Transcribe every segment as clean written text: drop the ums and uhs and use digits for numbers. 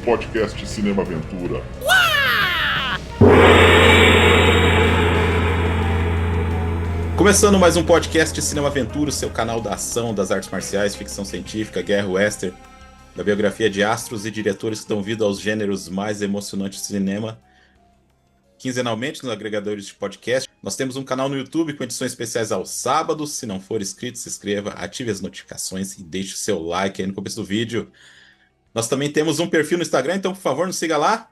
podcast Cinema Aventura. Começando mais um podcast Cinema Aventura, seu canal da ação, das artes marciais, ficção científica, guerra western, da biografia de astros e diretores que dão vida aos gêneros mais emocionantes do cinema. Quinzenalmente nos agregadores de podcast. Nós temos um canal no YouTube com edições especiais aos sábados. Se não for inscrito, se inscreva, ative as notificações e deixe o seu like aí no começo do vídeo. Nós também temos um perfil no Instagram, então por favor nos siga lá.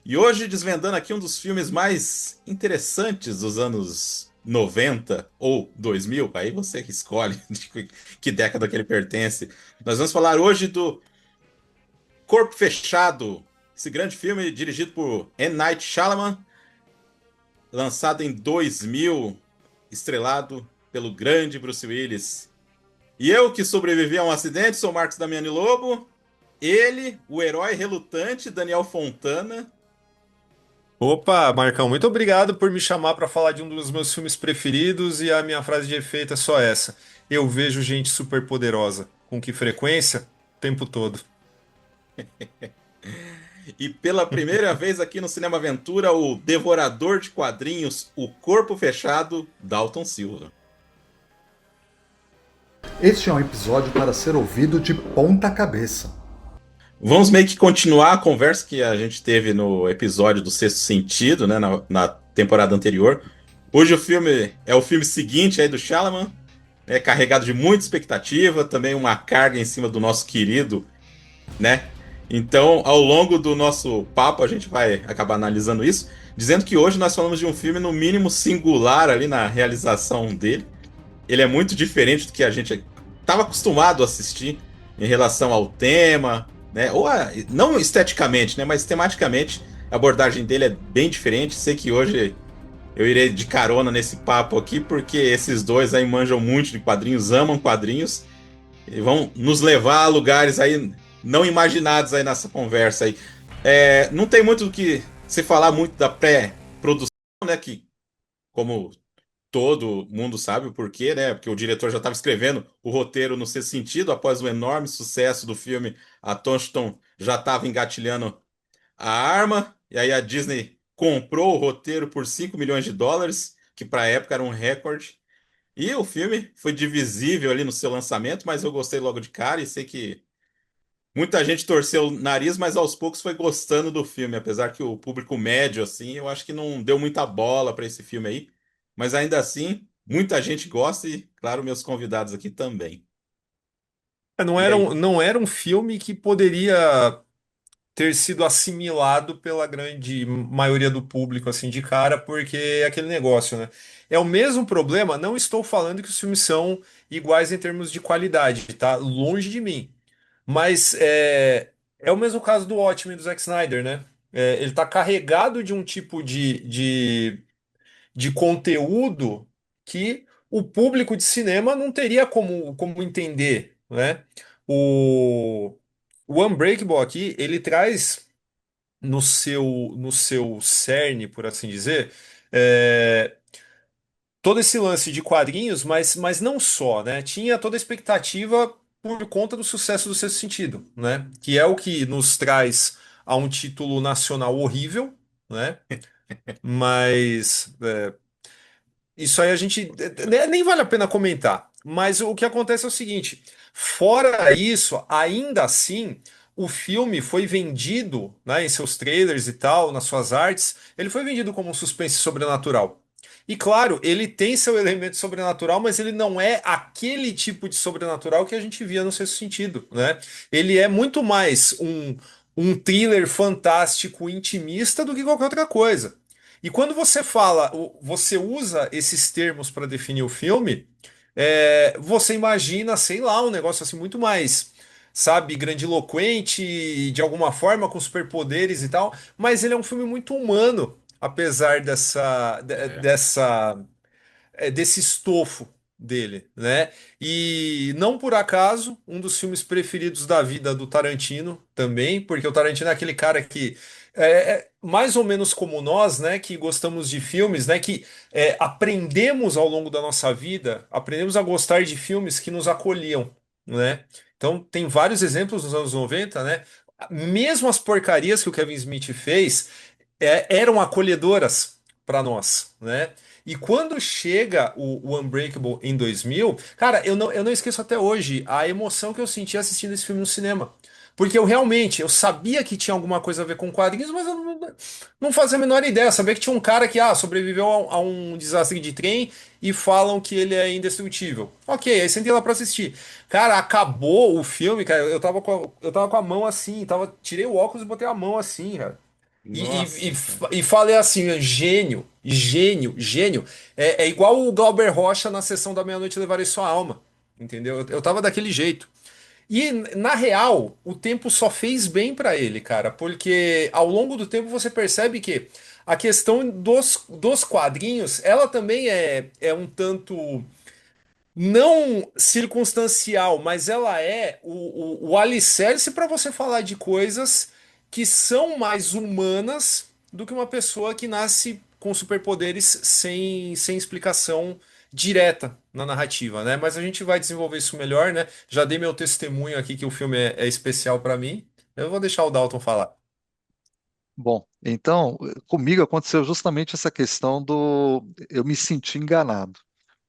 E hoje desvendando aqui um dos filmes mais interessantes dos anos 90 ou 2000, aí você escolhe de que década que ele pertence. Nós vamos falar hoje do Corpo Fechado, esse grande filme dirigido por M. Night Shyamalan, lançado em 2000, estrelado pelo grande Bruce Willis. E eu, que sobrevivi a um acidente, sou Marcos Damiani Lobo. Ele, o herói relutante, Daniel Fontana. Opa, Marcão, muito obrigado por me chamar para falar de um dos meus filmes preferidos e a minha frase de efeito é só essa. Eu vejo gente super poderosa. Com que frequência? O tempo todo. E pela primeira vez aqui no Cinema Aventura, o devorador de quadrinhos, o Corpo Fechado, Dalton Silva. Este é um episódio para ser ouvido de ponta cabeça. Vamos meio que continuar a conversa que a gente teve no episódio do Sexto Sentido, né, na temporada anterior. Hoje o filme é o filme seguinte aí do Shyamalan, né, carregado de muita expectativa, também uma carga em cima do nosso querido, né? Então, ao longo do nosso papo, a gente vai acabar analisando isso, dizendo que hoje nós falamos de um filme no mínimo singular ali na realização dele. Ele é muito diferente do que a gente estava acostumado a assistir em relação ao tema, né? Não esteticamente, né? Mas tematicamente a abordagem dele é bem diferente. Sei que hoje eu irei de carona nesse papo aqui, porque esses dois aí manjam muito de quadrinhos, amam quadrinhos e vão nos levar a lugares aí não imaginados aí nessa conversa aí. Não tem muito do que se falar muito da pré-produção, né? Que, como todo mundo sabe o porquê, né? Porque o diretor já estava escrevendo o roteiro no Sexto Sentido, após o enorme sucesso do filme, a Touchstone já estava engatilhando a arma, e aí a Disney comprou o roteiro por 5 milhões de dólares, que para a época era um recorde. E o filme foi divisível ali no seu lançamento, mas eu gostei logo de cara e sei que muita gente torceu o nariz, mas aos poucos foi gostando do filme, apesar que o público médio, assim, eu acho que não deu muita bola para esse filme aí. Mas ainda assim, muita gente gosta e, claro, meus convidados aqui também. Não E era aí? não era um filme que poderia ter sido assimilado pela grande maioria do público, assim, de cara, porque é aquele negócio, né? É o mesmo problema, não estou falando que os filmes são iguais em termos de qualidade, tá? Longe de mim. Mas é o mesmo caso do Watchmen do Zack Snyder, né? Ele tá carregado de um tipo de conteúdo que o público de cinema não teria como entender, né? O, o Unbreakable aqui, ele traz no seu cerne, por assim dizer, é, todo esse lance de quadrinhos, mas não só, né? Tinha toda a expectativa por conta do sucesso do Sexto Sentido, né? Que é o que nos traz a um título nacional horrível, né? Mas isso aí a gente nem vale a pena comentar. Mas o que acontece é o seguinte: fora isso, ainda assim, o filme foi vendido, né, em seus trailers e tal, nas suas artes, ele foi vendido como um suspense sobrenatural. E claro, ele tem seu elemento sobrenatural, mas ele não é aquele tipo de sobrenatural que a gente via no Sexto Sentido, né? Ele é muito mais um thriller fantástico intimista do que qualquer outra coisa. E quando você fala, você usa esses termos para definir o filme, você imagina, sei lá, um negócio assim muito mais, sabe, grandiloquente, de alguma forma, com superpoderes e tal, mas ele é um filme muito humano, apesar É. desse estofo dele, né? E não por acaso, um dos filmes preferidos da vida do Tarantino também, porque o Tarantino é aquele cara que é mais ou menos como nós, né? Que gostamos de filmes, né? Que aprendemos ao longo da nossa vida, aprendemos a gostar de filmes que nos acolhiam, né? Então tem vários exemplos nos anos 90, né? mesmo as porcarias que o Kevin Smith fez eram acolhedoras para nós, né? E quando chega o Unbreakable em 2000, cara, eu não esqueço até hoje a emoção que eu senti assistindo esse filme no cinema. Porque eu sabia que tinha alguma coisa a ver com quadrinhos, mas eu não fazia a menor ideia. Eu sabia que tinha um cara que sobreviveu a um desastre de trem e falam que ele é indestrutível. Ok, aí sentei lá pra assistir. Cara, acabou o filme, cara. Eu tava com a mão assim, tirei o óculos e botei a mão assim, cara. E, e, Nossa, e, cara. e falei assim, gênio, gênio, gênio. É igual o Glauber Rocha na sessão da meia-noite levarei sua alma. Entendeu? Eu tava daquele jeito. E, na real, o tempo só fez bem pra ele, cara, porque ao longo do tempo você percebe que a questão dos quadrinhos, ela também é um tanto não circunstancial, mas ela é o alicerce para você falar de coisas que são mais humanas do que uma pessoa que nasce com superpoderes sem explicação direta na narrativa, né? Mas a gente vai desenvolver isso melhor, né? Já dei meu testemunho aqui que o filme é especial para mim. Eu vou deixar o Dalton falar. Bom, então, comigo aconteceu justamente essa questão do eu me senti enganado.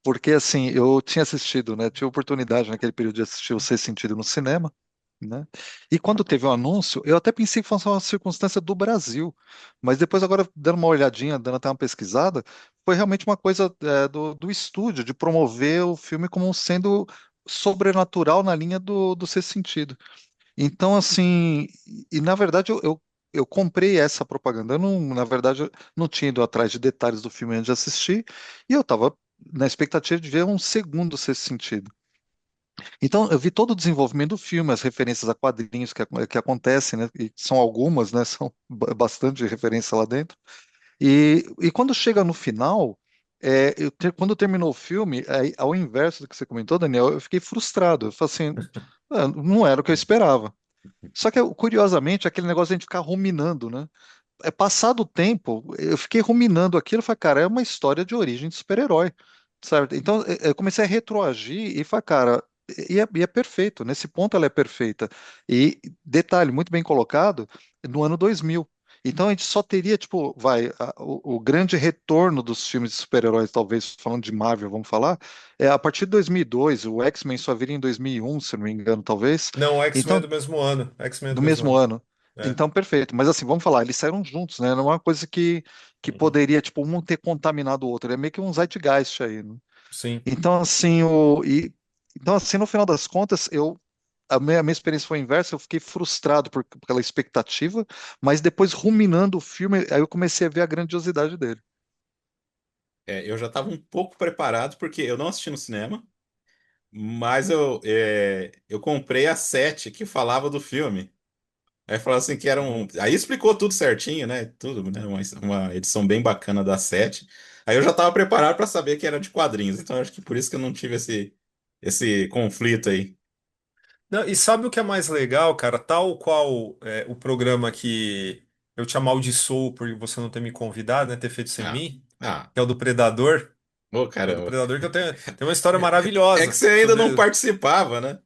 Porque assim, eu tinha assistido, né? Tive oportunidade naquele período de assistir o Sexto Sentido no cinema, né? E quando teve o anúncio, eu até pensei que fosse uma circunstância do Brasil, mas depois agora dando uma olhadinha, dando até uma pesquisada, foi realmente uma coisa do estúdio de promover o filme como sendo sobrenatural na linha do Sexto Sentido. Então, assim, e na verdade eu comprei essa propaganda. Eu não, na verdade, eu não tinha ido atrás de detalhes do filme antes de assistir, e eu estava na expectativa de ver um segundo Sexto Sentido. Então, eu vi todo o desenvolvimento do filme, as referências a quadrinhos que acontecem, né? E são algumas, né? São bastante referência lá dentro. E quando chega no final, quando terminou o filme, ao inverso do que você comentou, Daniel, eu fiquei frustrado. Eu falei assim, não era o que eu esperava. Só que, curiosamente, aquele negócio de a gente ficar ruminando, né? Passado o tempo, eu fiquei ruminando aquilo, e falei, cara, é uma história de origem de super-herói, certo? Então, eu comecei a retroagir e falei, cara, e é perfeito, nesse ponto ela é perfeita. E, detalhe, muito bem colocado, no ano 2000. Então, a gente só teria, tipo, o grande retorno dos filmes de super-heróis, talvez, falando de Marvel, vamos falar, a partir de 2002, o X-Men só viria em 2001, se não me engano, talvez. Não, o X-Men é Então, do mesmo ano. X-Men é do do mesmo mesmo ano. ano. É. Então, perfeito. Mas assim, vamos falar, eles saíram juntos, né? Não é uma coisa que Uhum. poderia, tipo, um ter contaminado o outro. É meio que um zeitgeist aí, né? Sim. Então, assim, então, assim, no final das contas, a minha experiência foi inversa, eu fiquei frustrado pela expectativa, mas depois, ruminando o filme, aí eu comecei a ver a grandiosidade dele. Eu já estava um pouco preparado, porque eu não assisti no cinema, mas eu comprei a 7 que falava do filme. Aí falou assim que era um. Uhum. Aí explicou tudo certinho, né? Tudo, né? Uma edição bem bacana da 7. Aí eu já estava preparado para saber que era de quadrinhos. Então acho que por isso que eu não tive esse conflito aí. Não, e sabe o que é mais legal, cara? Tal qual o programa que eu te amaldiçoo por você não ter me convidado, né? Ter feito sem Ah, mim, ah, que é o do Predador. ô Que é o do caramba. Predador que eu tenho uma história É que maravilhosa você ainda não sobre. participava, né?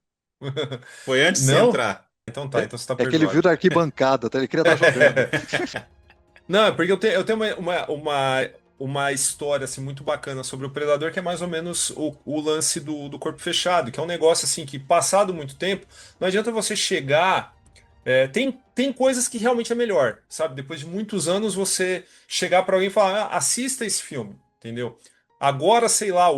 Foi antes de você Não? entrar. Então tá, então você tá É que ele viu perdoado. da arquibancada, tá? Ele queria estar jogando. Não, é porque eu tenho uma história assim, muito bacana sobre o Predador, que é mais ou menos o lance do corpo fechado, que é um negócio assim que, passado muito tempo, não adianta você chegar. Tem coisas que realmente é melhor, sabe? Depois de muitos anos, você chegar para alguém e falar: assista esse filme, entendeu? Agora, sei lá,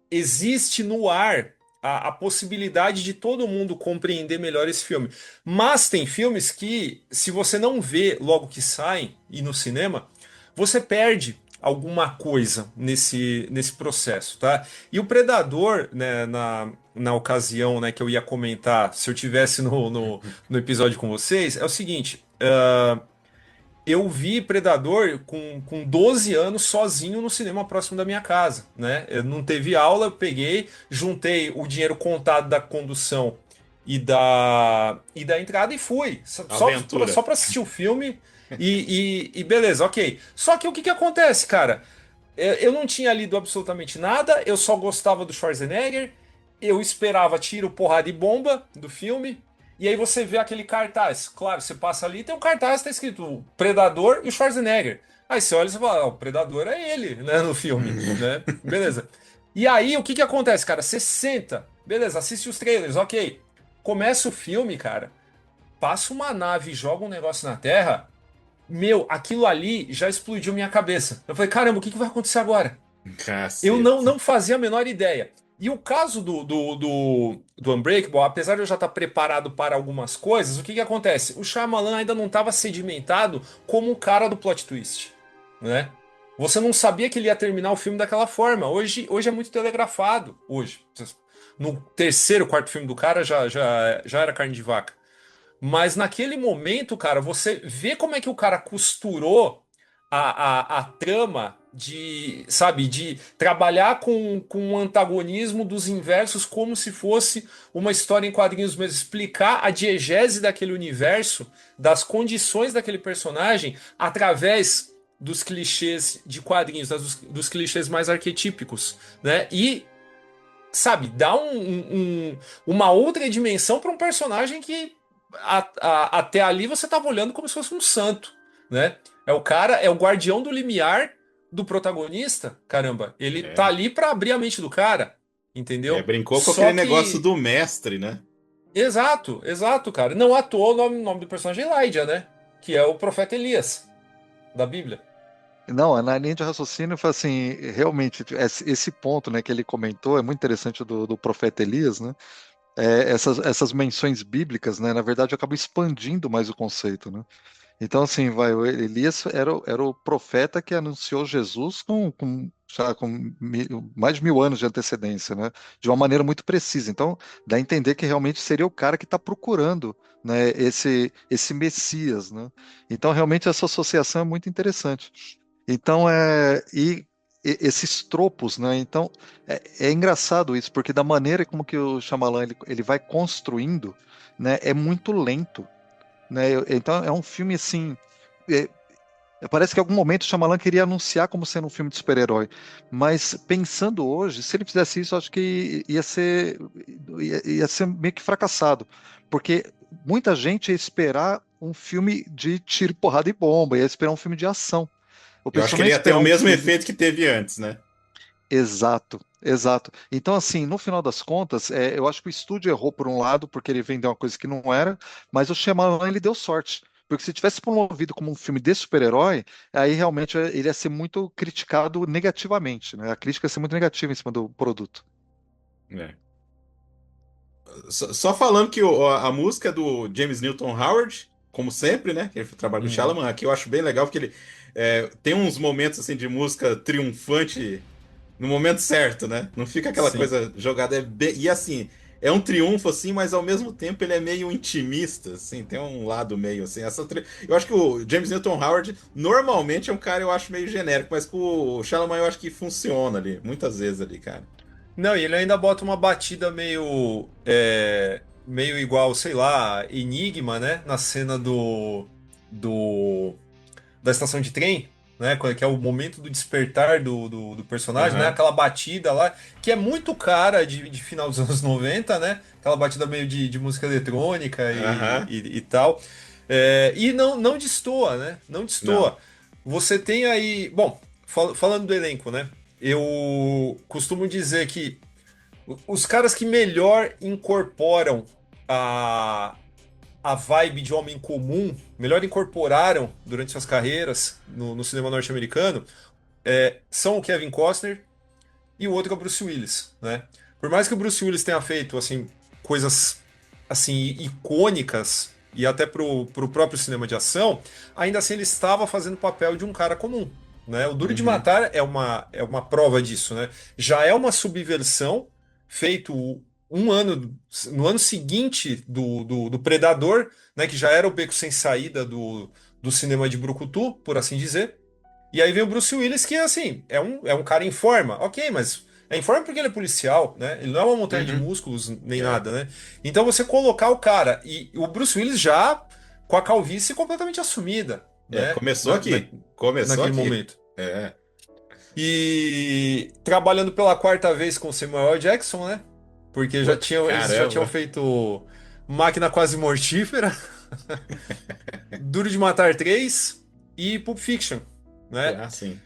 existe no ar a possibilidade de todo mundo compreender melhor esse filme. Mas tem filmes que, se você não vê logo que saem e no cinema, você perde alguma coisa nesse processo, tá? E o Predador, né, na ocasião, né, que eu ia comentar, se eu tivesse no episódio com vocês, é o seguinte. Eu vi Predador com 12 anos sozinho no cinema próximo da minha casa, né? Eu não teve aula, eu peguei, juntei o dinheiro contado da condução e da entrada e fui. Só Aventura. para assistir o filme e beleza, ok. Só que o que acontece, cara? Eu não tinha lido absolutamente nada, eu só gostava do Schwarzenegger, eu esperava tiro, porrada e bomba do filme. E aí você vê aquele cartaz. Claro, você passa ali e tem um cartaz, tá escrito Predador e o Schwarzenegger. Aí você olha e você fala, o Predador é ele, né, no filme, né? Beleza. E aí, o que que acontece, cara? Você senta, beleza, assiste os trailers, ok. Começa o filme, cara, passa uma nave e joga um negócio na Terra, meu, aquilo ali já explodiu minha cabeça. Eu falei, caramba, o que que vai acontecer agora? Eu Caceta. não fazia a menor ideia. E o caso do Unbreakable, apesar de eu já estar preparado para algumas coisas, o que que acontece? O Shyamalan ainda não estava sedimentado como o cara do plot twist, né? Você não sabia que ele ia terminar o filme daquela forma. Hoje é muito telegrafado. Hoje. No terceiro, quarto filme do cara já era carne de vaca. Mas naquele momento, cara, você vê como é que o cara costurou a trama de, sabe, de trabalhar com o antagonismo dos inversos como se fosse uma história em quadrinhos mesmo, explicar a diegese daquele universo, das condições daquele personagem, através dos clichês de quadrinhos, dos clichês mais arquetípicos, né? E, sabe, dá uma outra dimensão para um personagem que até ali você estava olhando como se fosse um santo, né? É o cara, é o guardião do limiar do protagonista, caramba. Ele tá É. ali para abrir a mente do cara, É, entendeu? brincou com Só aquele negócio que, do mestre, né? exato, exato, cara. Não à toa o nome do personagem é Elijah, né? Que é o profeta Elias da Bíblia. Não, na linha de raciocínio foi assim, realmente, esse ponto, né, que ele comentou é muito interessante do profeta Elias, né? Essas menções bíblicas, né, na verdade, acabam expandindo mais o conceito, né? Então, assim, o Elias era o profeta que anunciou Jesus com mais de 1000 anos de antecedência, né? De uma maneira muito precisa. Então, dá a entender que realmente seria o cara que está procurando, né, esse Messias, né? Então, realmente, essa associação é muito interessante. Então, esses tropos, né? Então, é engraçado isso, porque da maneira como que o Shyamalan ele vai construindo, né, é muito lento, né? Então é um filme assim. é, Parece que em algum momento o Shyamalan queria anunciar como sendo um filme de super-herói, mas pensando hoje, se ele fizesse isso, eu acho que ia ser meio que fracassado, porque muita gente ia esperar um filme de tiro, porrada e bomba, ia esperar um filme de ação. O Eu acho que pessoal não ia ele ia ter esperar o um mesmo filme. efeito que teve antes, né? Exato, exato. Então, assim, no final das contas, eu acho que o estúdio errou por um lado, porque ele vendeu uma coisa que não era, mas o Shyamalan, ele deu sorte. Porque se tivesse promovido como um filme de super-herói, aí realmente ele ia ser muito criticado negativamente, né? A crítica ia ser muito negativa em cima do produto. É. Só falando que a música é do James Newton Howard, como sempre, né? Que ele trabalha com o Uhum. Shyamalan, aqui eu acho bem legal, porque ele tem uns momentos assim de música triunfante no momento certo, né? Não fica aquela Sim. coisa jogada. E assim, é um triunfo, assim, mas ao mesmo tempo ele é meio intimista, assim, tem um lado meio assim. Eu acho que o James Newton Howard normalmente é um cara, eu acho, meio genérico, mas com o Shyamalan eu acho que funciona ali, muitas vezes ali, cara. Não, e ele ainda bota uma batida meio igual, sei lá, Enigma, né? Na cena do da estação de trem, né? Que é o momento do despertar do personagem, né? Aham, Aquela batida lá, que é muito cara de final dos anos 90, né? Aquela batida meio de música eletrônica aham, e tal. E não destoa, né? Não não. destoa. Você tem aí. Bom, falando do elenco, né? Eu costumo dizer que os caras que melhor incorporam a, a vibe de homem comum, melhor incorporaram durante suas carreiras no cinema norte-americano, são o Kevin Costner e o outro é o Bruce Willis, né? Por mais que o Bruce Willis tenha feito assim coisas assim icônicas e até pro próprio cinema de ação, ainda assim ele estava fazendo o papel de um cara comum, né? O Duro de Uhum. Matar é uma prova disso, né? Já é uma subversão feito no ano seguinte do Predador, né? Que já era o beco sem saída do cinema de brucutu, por assim dizer. E aí vem o Bruce Willis, que assim, é um cara em forma, ok, mas é em forma porque ele é policial, né? Ele não é uma montanha de Uhum. músculos nem É, nada, né? Então você colocar o cara e o Bruce Willis já com a calvície completamente assumida, né? começou aqui. Começou Naquele aqui. momento. É. E trabalhando pela quarta vez com Samuel L. Jackson, né? Porque Pô, eles já tinham caramba. feito Máquina Quase Mortífera, Duro de Matar 3 e Pulp Fiction, né? Ah, sim.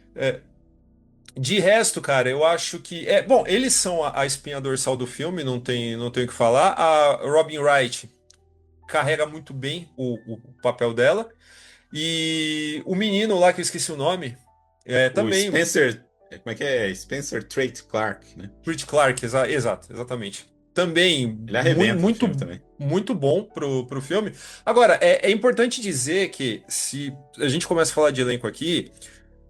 De resto, cara, eu acho que bom, eles são a espinha dorsal do filme, não tem o que falar. A Robin Wright carrega muito bem o papel dela e o menino lá que eu esqueci o nome, O também Spencer. Como é que é? Spencer Trait Clark, né? Pretty Clark, exato, exatamente. Também Ele arrebenta no muito, filme também. muito bom pro filme. Agora, é importante dizer que se a gente começa a falar de elenco aqui,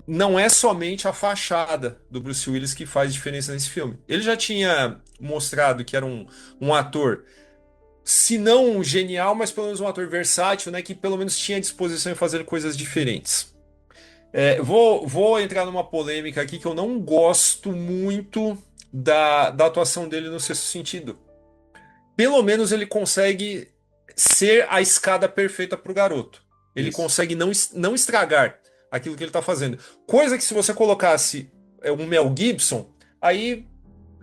não é somente a fachada do Bruce Willis que faz diferença nesse filme. Ele já tinha mostrado que era um ator, se não genial, mas pelo menos um ator versátil, né, que pelo menos tinha disposição em fazer coisas diferentes. Vou entrar numa polêmica aqui que eu não gosto muito da atuação dele no Sexto Sentido. Pelo menos ele consegue ser a escada perfeita para o garoto. Ele Isso. consegue não estragar aquilo que ele está fazendo. Coisa que se você colocasse um Mel Gibson, aí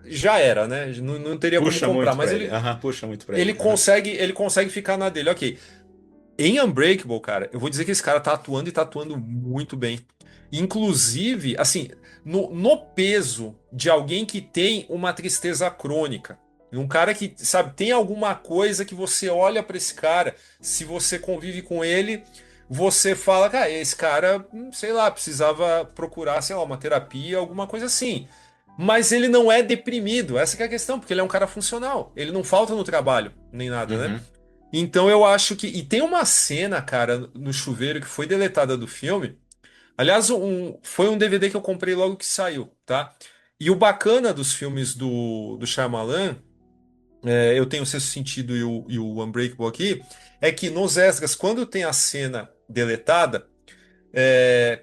já era, né? Não teria como Puxa comprar. muito Mas pra ele. Aham, puxa muito pra ele ele. Aham. consegue ficar na dele. Ok. Em Unbreakable, cara, eu vou dizer que esse cara tá atuando e tá atuando muito bem. Inclusive, assim, no peso de alguém que tem uma tristeza crônica. Um cara que, sabe, tem alguma coisa que você olha pra esse cara, se você convive com ele, você fala, cara, esse cara, sei lá, precisava procurar, sei lá, uma terapia, alguma coisa assim. Mas ele não é deprimido, essa que é a questão, porque ele é um cara funcional. Ele não falta no trabalho, nem nada, né? Uhum. Então eu acho que. E tem uma cena, cara, no chuveiro que foi deletada do filme. Aliás, foi um DVD que eu comprei logo que saiu, tá? E o bacana dos filmes do Shyamalan, eu tenho o Sexto Sentido e o Unbreakable aqui, é que nos extras, quando tem a cena deletada,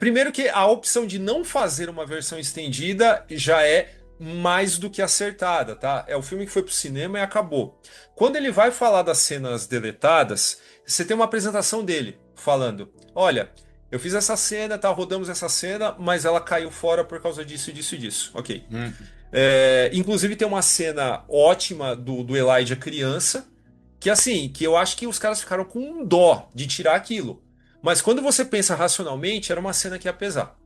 primeiro que a opção de não fazer uma versão estendida já é mais do que acertada, tá? É o filme que foi pro cinema e acabou. Quando ele vai falar das cenas deletadas, você tem uma apresentação dele falando: olha, eu fiz essa cena, tá? Rodamos essa cena, mas ela caiu fora por causa disso, disso e disso. Ok. Uhum. Inclusive tem uma cena ótima do Elijah criança, que assim, que eu acho que os caras ficaram com um dó de tirar aquilo. Mas quando você pensa racionalmente, era uma cena que ia pesar.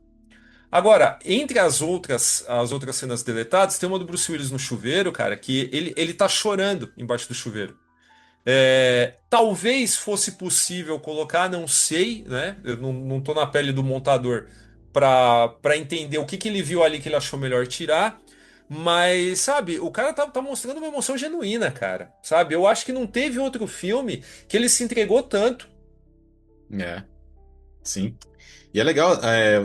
Agora, entre as outras cenas deletadas, tem uma do Bruce Willis no chuveiro, cara, que ele tá chorando embaixo do chuveiro. Talvez fosse possível colocar, não sei, né? Eu não tô na pele do montador para entender o que ele viu ali que ele achou melhor tirar. Mas, sabe, o cara tá mostrando uma emoção genuína, cara. Sabe? Eu acho que não teve outro filme que ele se entregou tanto. É, sim. E é legal,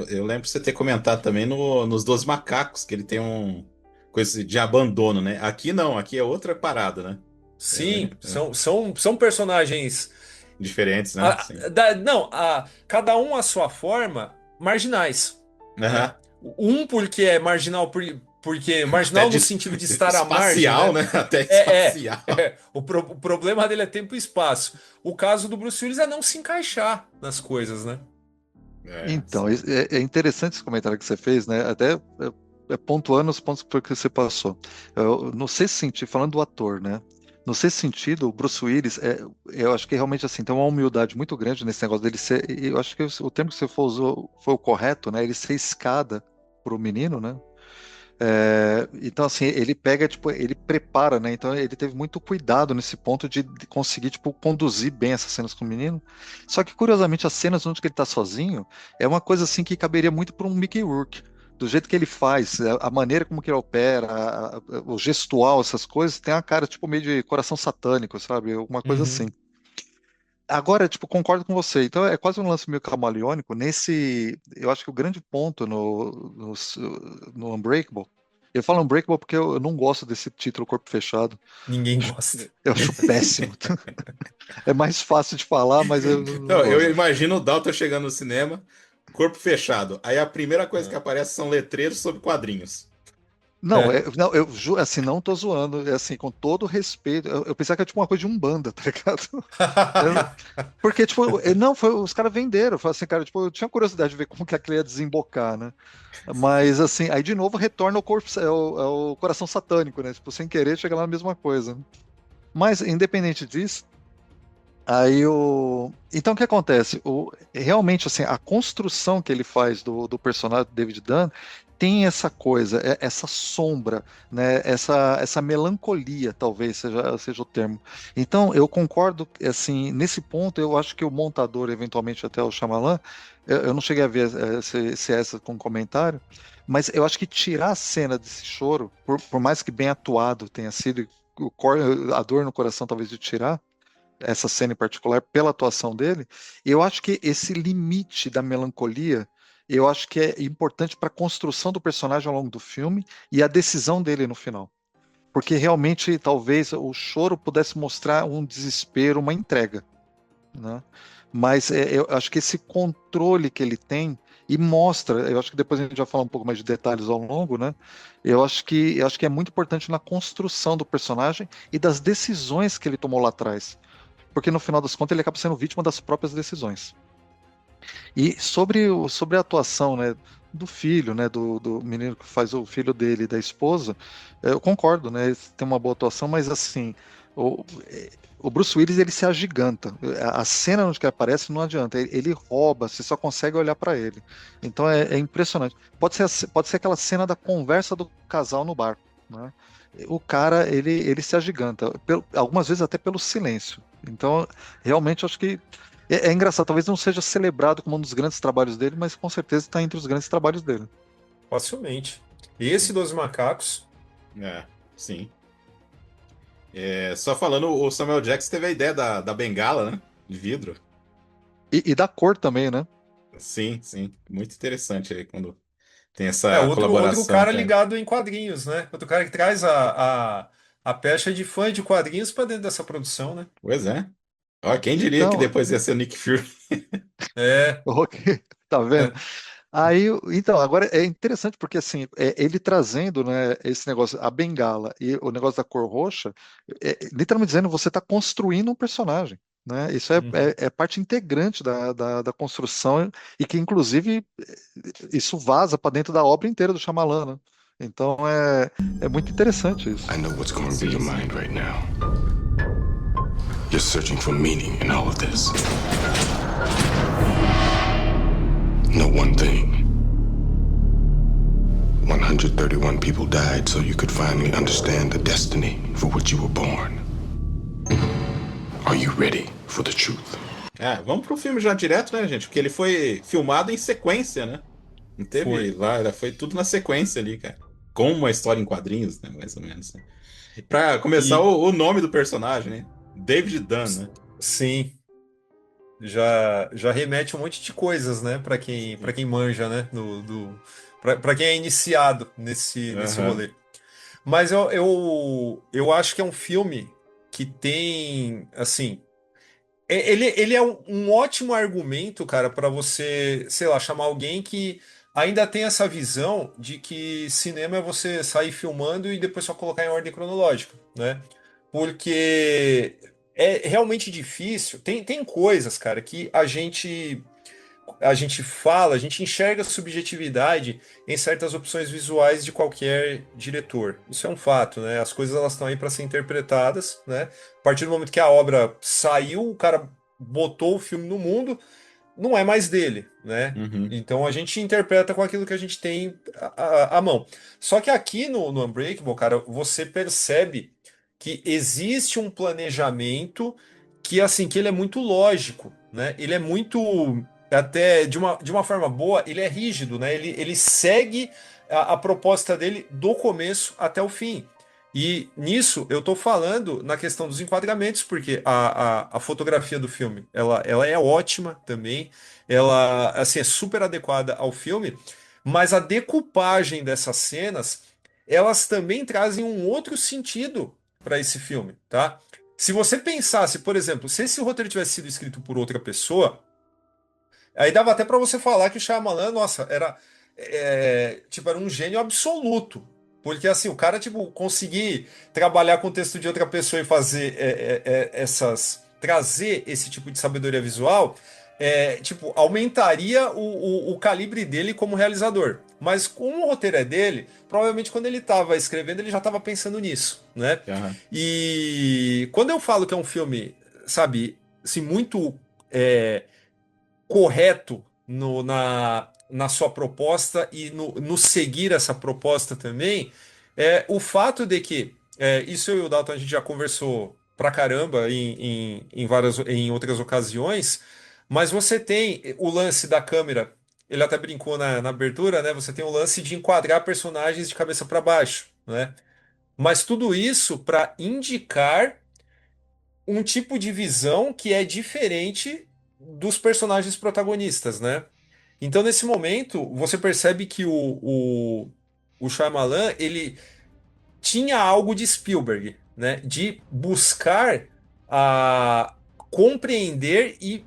eu lembro você ter comentado também nos Dois Macacos, que ele tem coisa de abandono, né? Aqui não, aqui é outra parada, né? Sim, são personagens. Diferentes, né? Sim. Não, cada um à sua forma, marginais, né? Aham. Um porque é marginal, porque Até marginal de no sentido de estar à margem, espacial, né? né? Até É, é, espacial. o problema dele é tempo e espaço. O caso do Bruce Willis é não se encaixar nas coisas, né? Então, Sim. é interessante esse comentário que você fez, né? Até pontuando os pontos por que você passou. Eu, não sei se sentir, falando do ator, né? Não sei se sentido, o Bruce Willis, eu acho que realmente assim, tem uma humildade muito grande nesse negócio dele ser, e eu acho que o termo que você usou foi o correto, né? Ele ser escada para o menino, né? Então, assim, ele pega, tipo, ele prepara, né? Então, ele teve muito cuidado nesse ponto de conseguir, tipo, conduzir bem essas cenas com o menino. Só que, curiosamente, as cenas onde que ele tá sozinho é uma coisa, assim, que caberia muito para um Mickey Rourke. Do jeito que ele faz, a maneira como que ele opera, o gestual, essas coisas, tem uma cara, tipo, meio de coração satânico, sabe? Uma coisa assim. Uhum. Agora, tipo, concordo com você. Então, é quase um lance meio camaleônico. Eu acho que o grande ponto no Unbreakable, eu falo Unbreakable porque eu não gosto desse título Corpo Fechado. Ninguém gosta. Eu acho péssimo. É mais fácil de falar, mas eu não Então, eu gosto. imagino o Dalton chegando no cinema, corpo fechado. Aí a primeira coisa que aparece são letreiros sobre quadrinhos. Não, não, assim, não tô zoando, é assim, com todo respeito, eu pensava que era tipo uma coisa de Umbanda, tá ligado? Eu- Porque, tipo, não, os caras venderam, eu falei assim, cara, tipo, eu tinha curiosidade de ver como que aquilo ia desembocar, né? Mas, assim, aí de novo retorna ao corpo, é o coração satânico, né? Tipo, sem querer chega lá na mesma coisa, né? Mas, independente disso, Então o que acontece? Realmente assim, a construção que ele faz do personagem do David Dunn tem essa coisa, essa sombra, né? Essa melancolia, talvez seja o termo. Então eu concordo, assim, nesse ponto eu acho que o montador, eventualmente até o Shyamalan, eu não cheguei a ver se é essa com comentário, mas eu acho que tirar a cena desse choro, por mais que bem atuado tenha sido, a dor no coração talvez de tirar essa cena em particular pela atuação dele, eu acho que esse limite da melancolia, eu acho que é importante para a construção do personagem ao longo do filme e a decisão dele no final. Porque realmente talvez o choro pudesse mostrar um desespero, uma entrega, né? Mas eu acho que esse controle que ele tem e mostra, eu acho que depois a gente vai falar um pouco mais de detalhes ao longo, né? Eu acho que é muito importante na construção do personagem e das decisões que ele tomou lá atrás, porque no final das contas ele acaba sendo vítima das próprias decisões. E sobre a atuação, né, do filho, né, do menino que faz o filho dele, e da esposa, eu concordo, né, ele tem uma boa atuação, mas assim, o Bruce Willis ele se agiganta. A cena onde que ele aparece não adianta, ele rouba, você só consegue olhar para ele. Então é impressionante. Pode ser aquela cena da conversa do casal no barco, né? O cara ele se agiganta, algumas vezes até pelo silêncio. Então realmente eu acho que é engraçado, talvez não seja celebrado como um dos grandes trabalhos dele, mas com certeza está entre os grandes trabalhos dele. Facilmente. Esse Dois Macacos, É, sim. Só falando, o Samuel Jackson teve a ideia da bengala, né? De vidro. E da cor também, né? Sim, sim. Muito interessante aí quando tem essa outro colaboração, cara cara. ligado em quadrinhos, né? Outro cara que traz a pecha de fã de quadrinhos para dentro dessa produção, né? Pois é. Ó, quem diria que Então, depois ia ser o Nick Fury? É, ok, tá vendo? é. Aí, então, agora é interessante porque assim, ele trazendo, né, esse negócio, a bengala e o negócio da cor roxa, literalmente dizendo, você está construindo um personagem, né? Isso Uhum. é parte integrante da construção e que, inclusive, isso vaza para dentro da obra inteira do Shyamalan, né? Então é muito interessante isso. I know what's going through Sim, your sim. mind right now. You're searching for meaning in all of this. Know one thing. 131 people died so you could finally understand the destiny for which you were born. Are you ready for the truth? Vamos pro filme já direto, né, gente? Porque ele foi filmado em sequência, né? Não teve Foi. lá, foi tudo na sequência ali, cara. Com uma história em quadrinhos, né? Mais ou menos. Né? Pra começar, E o nome do personagem, né? David Dunn, né? sim, já remete um monte de coisas, né? Para quem manja, né? Para quem é iniciado nesse Aham. rolê. Mas eu acho que é um filme que tem, assim, ele é um ótimo argumento, cara, para você, sei lá, chamar alguém que ainda tem essa visão de que cinema é você sair filmando e depois só colocar em ordem cronológica, né? Porque é realmente difícil. Tem coisas, cara, que a gente fala, a gente enxerga subjetividade em certas opções visuais de qualquer diretor. Isso é um fato, né? As coisas elas estão aí para ser interpretadas, né? A partir do momento que a obra saiu, o cara botou o filme no mundo, não é mais dele, né? Uhum. Então a gente interpreta com aquilo que a gente tem à mão. Só que aqui no Unbreakable, cara, você percebe que existe um planejamento que assim, que ele é muito lógico, né? Ele é muito até de uma forma boa, ele é rígido, né? Ele segue a proposta dele do começo até o fim. E nisso eu tô falando na questão dos enquadramentos, porque a fotografia do filme ela é ótima também, ela assim, é super adequada ao filme, mas a decupagem dessas cenas elas também trazem um outro sentido para esse filme, tá? Se você pensasse, por exemplo, se esse roteiro tivesse sido escrito por outra pessoa, aí dava até para você falar que o Shyamalan, nossa, tipo, era um gênio absoluto. Porque assim, o cara, tipo, conseguir trabalhar com o texto de outra pessoa e fazer trazer esse tipo de sabedoria visual, tipo, aumentaria o calibre dele como realizador. Mas como o roteiro é dele, provavelmente quando ele estava escrevendo, ele já estava pensando nisso, né? Aham. E quando eu falo que é um filme, sabe, assim, muito é, correto na sua proposta e no seguir essa proposta também, é o fato de que, isso eu e o Dalton a gente já conversou pra caramba em outras ocasiões, mas você tem o lance da câmera, ele até brincou na abertura, né? Você tem o lance de enquadrar personagens de cabeça para baixo, né? Mas tudo isso para indicar um tipo de visão que é diferente dos personagens protagonistas, né? Então, nesse momento, você percebe que o Shyamalan, ele tinha algo de Spielberg, né? De buscar a compreender e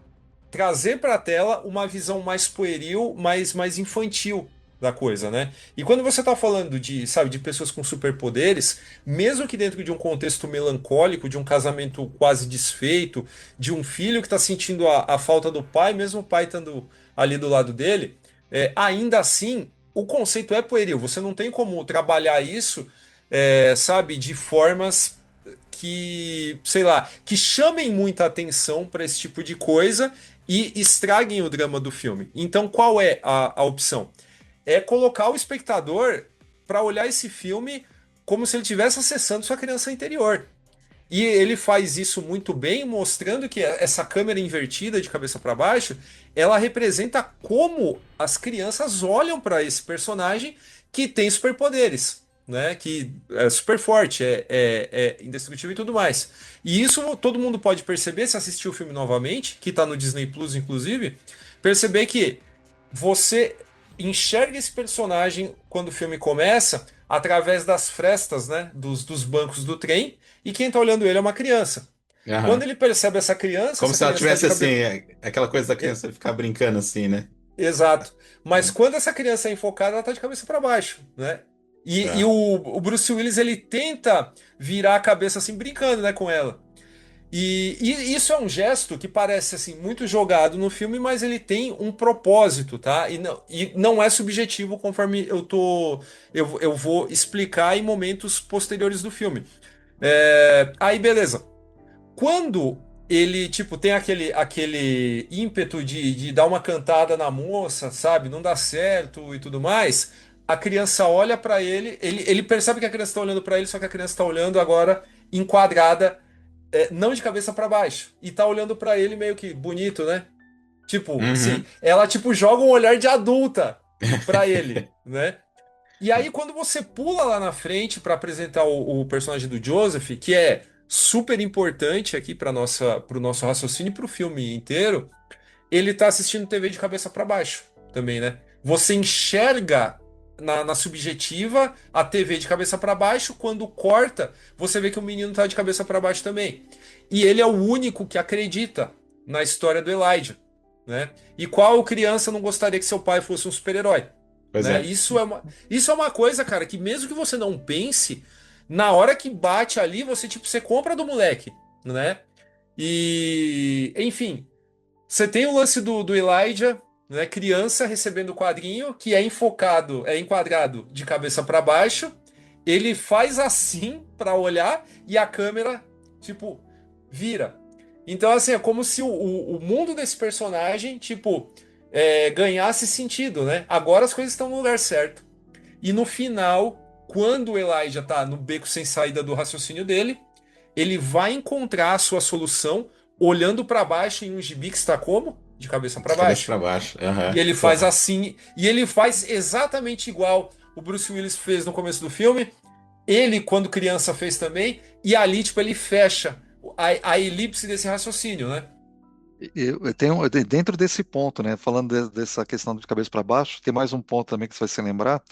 trazer para a tela uma visão mais pueril, mais infantil da coisa, né? E quando você está falando de, sabe, de pessoas com superpoderes, mesmo que dentro de um contexto melancólico, de um casamento quase desfeito, de um filho que está sentindo a falta do pai, mesmo o pai estando ali do lado dele, ainda assim o conceito é pueril. Você não tem como trabalhar isso, sabe, de formas que, sei lá, que chamem muita atenção para esse tipo de coisa e estraguem o drama do filme. Então, qual é a opção? É colocar o espectador para olhar esse filme como se ele estivesse acessando sua criança interior. E ele faz isso muito bem, mostrando que essa câmera invertida de cabeça para baixo, ela representa como as crianças olham para esse personagem que tem superpoderes, né? Que é super forte, é indestrutível e tudo mais. E isso todo mundo pode perceber se assistir o filme novamente, que está no Disney Plus, inclusive, perceber que você enxerga esse personagem quando o filme começa através das frestas, né, dos bancos do trem, e quem tá olhando ele é uma criança. Quando Aham. ele percebe essa criança, Como essa se ela criança tá tivesse de assim, cabeça. aquela coisa da criança ficar brincando assim, né? Exato. Mas É. quando essa criança é enfocada, ela tá de cabeça para baixo, né? E Tá. o Bruce Willis, ele tenta virar a cabeça assim, brincando, né, com ela. E isso é um gesto que parece assim muito jogado no filme, mas ele tem um propósito, tá? E não é subjetivo conforme eu vou explicar em momentos posteriores do filme. Aí beleza. Quando ele tipo tem aquele ímpeto de dar uma cantada na moça, sabe? Não dá certo e tudo mais. A criança olha pra ele percebe que a criança está olhando pra ele, só que a criança está olhando agora enquadrada, não de cabeça pra baixo. E tá olhando pra ele meio que bonito, né? Tipo, assim, Uhum. ela tipo joga um olhar de adulta pra ele, né? E aí quando você pula lá na frente pra apresentar o personagem do Joseph, que é super importante aqui para nossa pro nosso raciocínio e pro filme inteiro, ele tá assistindo TV de cabeça pra baixo também, né? Você enxerga na subjetiva a TV de cabeça para baixo, quando corta, você vê que o menino tá de cabeça para baixo também. E ele é o único que acredita na história do Elijah, né? E qual criança não gostaria que seu pai fosse um super-herói, Pois né? é. Isso é uma coisa, cara, que mesmo que você não pense, na hora que bate ali, você tipo, você compra do moleque, né? E, enfim, você tem o lance do Elijah, né, criança recebendo o quadrinho, que é enquadrado de cabeça para baixo. Ele faz assim para olhar e a câmera, tipo, vira. Então, assim, é como se o mundo desse personagem, tipo, ganhasse sentido, né? Agora as coisas estão no lugar certo. E no final, quando o Elijah tá no beco sem saída do raciocínio dele, ele vai encontrar a sua solução olhando para baixo em um gibi que está como? De cabeça para De cabeça baixo. pra baixo. E Aham. ele faz Porra. assim, e ele faz exatamente igual o Bruce Willis fez no começo do filme. Ele, quando criança, fez também. E ali, tipo, ele fecha a elipse desse raciocínio, né? Eu tenho, dentro desse ponto, né, falando dessa questão de cabeça para baixo, tem mais um ponto também que você vai se lembrar,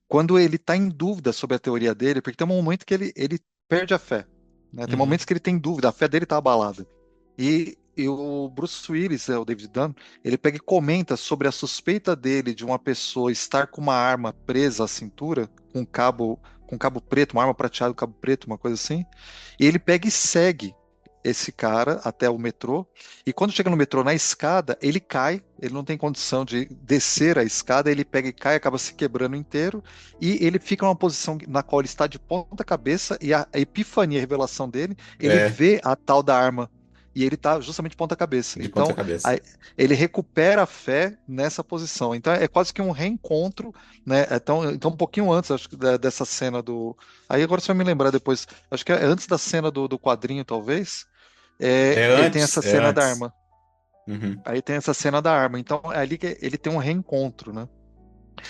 quando ele está em dúvida sobre a teoria dele, porque tem um momento que ele perde a fé, né? Tem Uhum. momentos que ele tem dúvida, a fé dele está abalada. E o Bruce Willis, o David Dunn, ele pega e comenta sobre a suspeita dele de uma pessoa estar com uma arma presa à cintura, com cabo preto, uma arma prateada, com cabo preto, uma coisa assim. E ele pega e segue esse cara até o metrô. E quando chega no metrô, na escada, ele cai. Ele não tem condição de descer a escada. Ele pega e cai, acaba se quebrando inteiro. E ele fica numa posição na qual ele está de ponta cabeça. E a epifania, a revelação dele, ele É. vê a tal da arma e ele tá justamente ponta cabeça. De ponta Então, cabeça. aí, ele recupera a fé nessa posição. Então, é quase que um reencontro, né? Então um pouquinho antes, acho que dessa cena do. Aí agora você vai me lembrar depois. Acho que é antes da cena do quadrinho, talvez. É Ele tem antes, essa é cena da antes. arma. Uhum. Aí tem essa cena da arma. Então, é ali que ele tem um reencontro, né?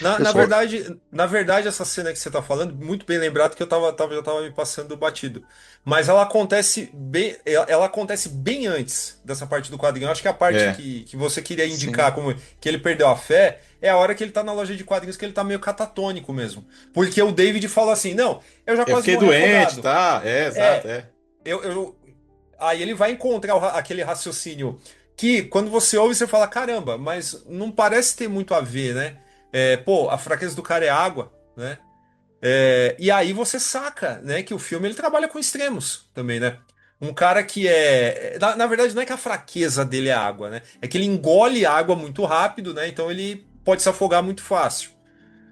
Na, Eu na sou. verdade, na verdade, essa cena que você tá falando, muito bem lembrado que já tava me passando batido. Mas ela acontece bem antes dessa parte do quadrinho. Eu acho que a parte É, que você queria Sim. indicar como que ele perdeu a fé é a hora que ele tá na loja de quadrinhos que ele tá meio catatônico mesmo. Porque o David fala assim: "Não, eu já eu quase fiquei morri doente, afogado". tá? É, exato, É, é. eu aí ele vai encontrar aquele raciocínio que, quando você ouve, você fala: caramba, mas não parece ter muito a ver, né? Pô, a fraqueza do cara é água, né? E aí você saca, né, que o filme ele trabalha com extremos também, né? Um cara que na verdade, não é que a fraqueza dele é água, né? É que ele engole água muito rápido, né? Então ele pode se afogar muito fácil.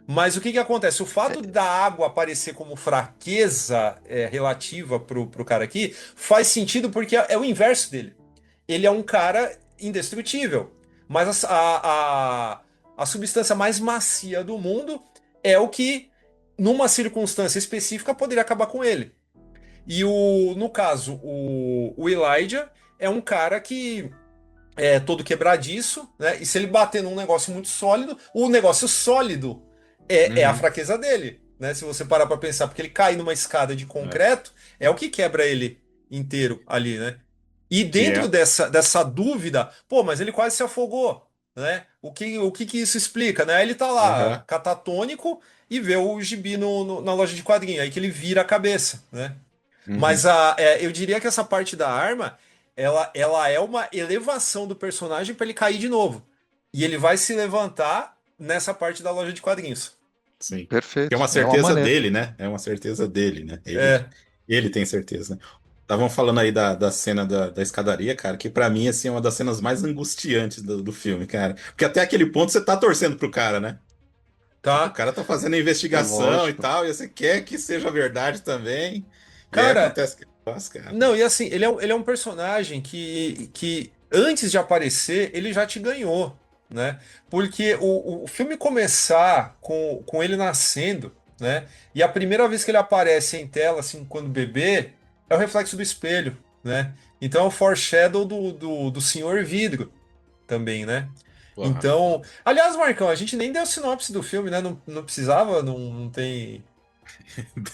Mas o que que acontece? O fato da água aparecer como fraqueza relativa pro cara aqui faz sentido porque é o inverso dele. Ele é um cara indestrutível. Mas a substância mais macia do mundo é o que, numa circunstância específica, poderia acabar com ele. E no caso, o Elijah é um cara que é todo quebradiço, né? E se ele bater num negócio muito sólido, o negócio sólido é a Uhum. fraqueza dele, né? Se você parar para pensar, porque ele cai numa escada de É. concreto, é o que quebra ele inteiro ali, né? E Que dentro é. dessa dúvida, pô, mas ele quase se afogou, né? O que isso explica, né? Ele tá lá, Aham. catatônico, e vê o gibi na loja de quadrinhos, aí que ele vira a cabeça, né? Mas Uhum. eu diria que essa parte da arma, ela é uma elevação do personagem para ele cair de novo. E ele vai se levantar nessa parte da loja de quadrinhos. Sim. Que é Perfeito. uma É uma certeza maneira. dele, né? É uma certeza dele, né? É, Ele tem certeza, né? Estavam falando aí da cena da escadaria, cara, que pra mim, assim, é uma das cenas mais angustiantes do filme, cara. Porque até aquele ponto você tá torcendo pro cara, né? Tipo, o tá. cara tá fazendo a É investigação e lógico. tal, e você quer que seja verdade também. E aí Cara, acontece o que faz, cara. não, e assim, ele é um personagem que antes de aparecer, ele já te ganhou, né? Porque o filme começar com ele nascendo, né? E a primeira vez que ele aparece em tela, assim, quando bebê, é o reflexo do espelho, né? Então é o foreshadow do Senhor Vidro também, né? Porra. Então, aliás, Marcão, a gente nem deu sinopse do filme, né? Não precisava, não tem.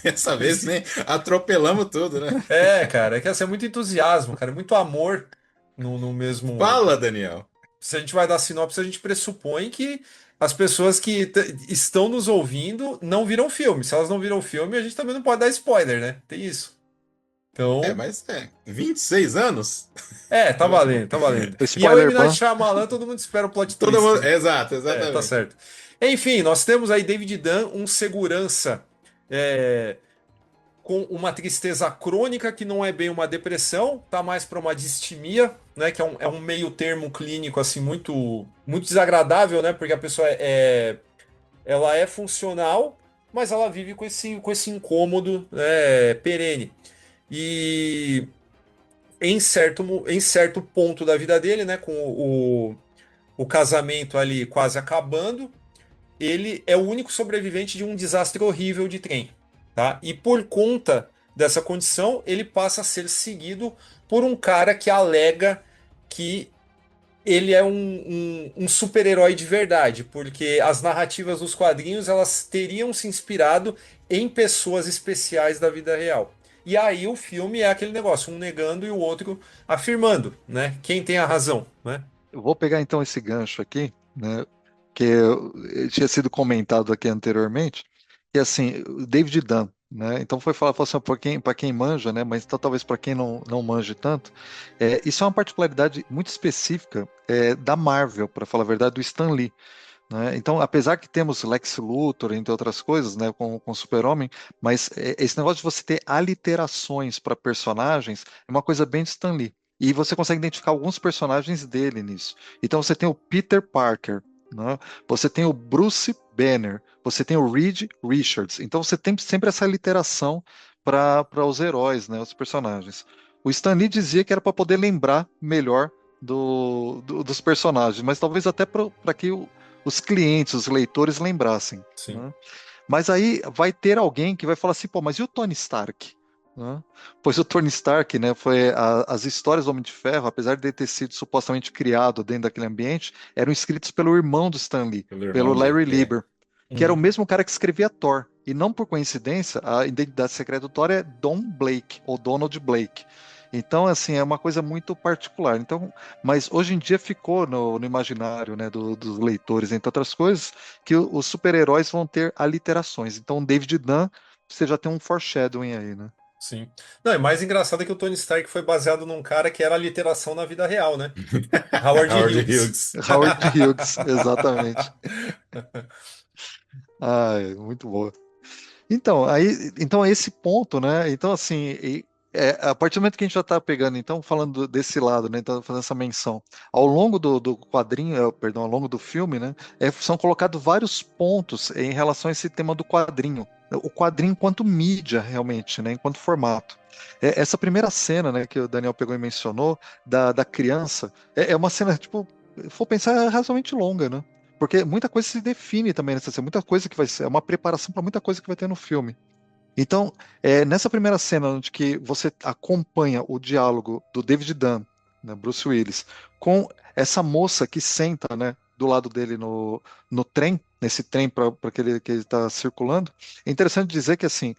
Dessa vez nem atropelamos tudo, né? Cara, é que assim, é muito entusiasmo, cara, é muito amor no mesmo. Fala, Daniel. Se a gente vai dar sinopse, a gente pressupõe que as pessoas que estão nos ouvindo não viram o filme. Se elas não viram o filme, a gente também não pode dar spoiler, né? Tem isso. É, Então, mas 26 anos? tá valendo, tá valendo. O E é o spoiler M. Night ban. Shyamalan, todo mundo espera o plot Todo twist, mundo. né? Exato, Tá exatamente. certo. Enfim, nós temos aí David Dunn, um segurança. é, com uma tristeza crônica que não é bem uma depressão, tá mais para uma distimia, né? Que é um meio termo clínico assim muito desagradável, né? Porque a pessoa ela é funcional, mas ela vive com esse incômodo perene. E em certo ponto da vida dele, né? Com o casamento ali quase acabando, ele é o único sobrevivente de um desastre horrível de trem, tá? E por conta dessa condição, ele passa a ser seguido por um cara que alega que ele é um super-herói de verdade, porque as narrativas dos quadrinhos elas teriam se inspirado em pessoas especiais da vida real. E aí o filme é aquele negócio, um negando e o outro afirmando, né? Quem tem a razão, né? Eu vou pegar então esse gancho aqui, né? Que tinha sido comentado aqui anteriormente, que assim, o David Dunn, né? Então foi falar assim, para quem manja, né? Mas então, talvez para quem não manje tanto, isso é uma particularidade muito específica da Marvel, para falar a verdade, do Stan Lee. Né? Então, apesar que temos Lex Luthor, entre outras coisas, né, com o Super-Homem, mas esse negócio de você ter aliterações para personagens é uma coisa bem de Stan Lee. E você consegue identificar alguns personagens dele nisso. Então, você tem o Peter Parker, né? Você tem o Bruce Banner, você tem o Reed Richards. Então, você tem sempre essa literação para os heróis, né, os personagens. O O Stan Lee dizia que era para poder lembrar melhor dos personagens, mas talvez até para que os clientes, os leitores lembrassem, Sim. né? Mas aí vai ter alguém que vai falar assim, pô, mas e o Tony Stark? Né? Pois o Tony Stark, né, as histórias do Homem de Ferro, apesar de ter sido supostamente criado dentro daquele ambiente, eram escritos pelo irmão do Stan Lee, Pelo irmão pelo Larry dele. Lieber, que era o Uhum. mesmo cara que escrevia Thor. E não por coincidência, a identidade secreta do Thor é Don Blake, ou Donald Blake. Então, assim, é uma coisa muito particular. Então, mas hoje em dia ficou no imaginário, né, dos leitores, entre outras coisas, que os super-heróis vão ter aliterações. Então, David Dunn, você já tem um foreshadowing aí, né? Sim. Não, é mais engraçado que o Tony Stark foi baseado num cara que era a literação na vida real, né? Howard Howard Hughes. Hughes. Howard Hughes, exatamente. Ai, muito boa. Então, aí, então esse ponto, né? Então, assim, a partir do momento que a gente já está pegando, então, falando desse lado, né? Então, fazendo essa menção, ao longo do quadrinho, perdão, ao longo do filme, né? São colocados vários pontos em relação a esse tema do quadrinho. O quadrinho enquanto mídia, realmente, né? Enquanto formato. Essa primeira cena, né? Que o Daniel pegou e mencionou, da criança, é uma cena, tipo, se for pensar, é razoavelmente longa, né? Porque muita coisa se define também nessa cena, muita coisa que vai ser, é uma preparação para muita coisa que vai ter no filme. Então, nessa primeira cena, onde que você acompanha o diálogo do David Dunn, né, Bruce Willis, com essa moça que senta, né, do lado dele no trem, nesse trem para que ele está circulando, é interessante dizer que, assim,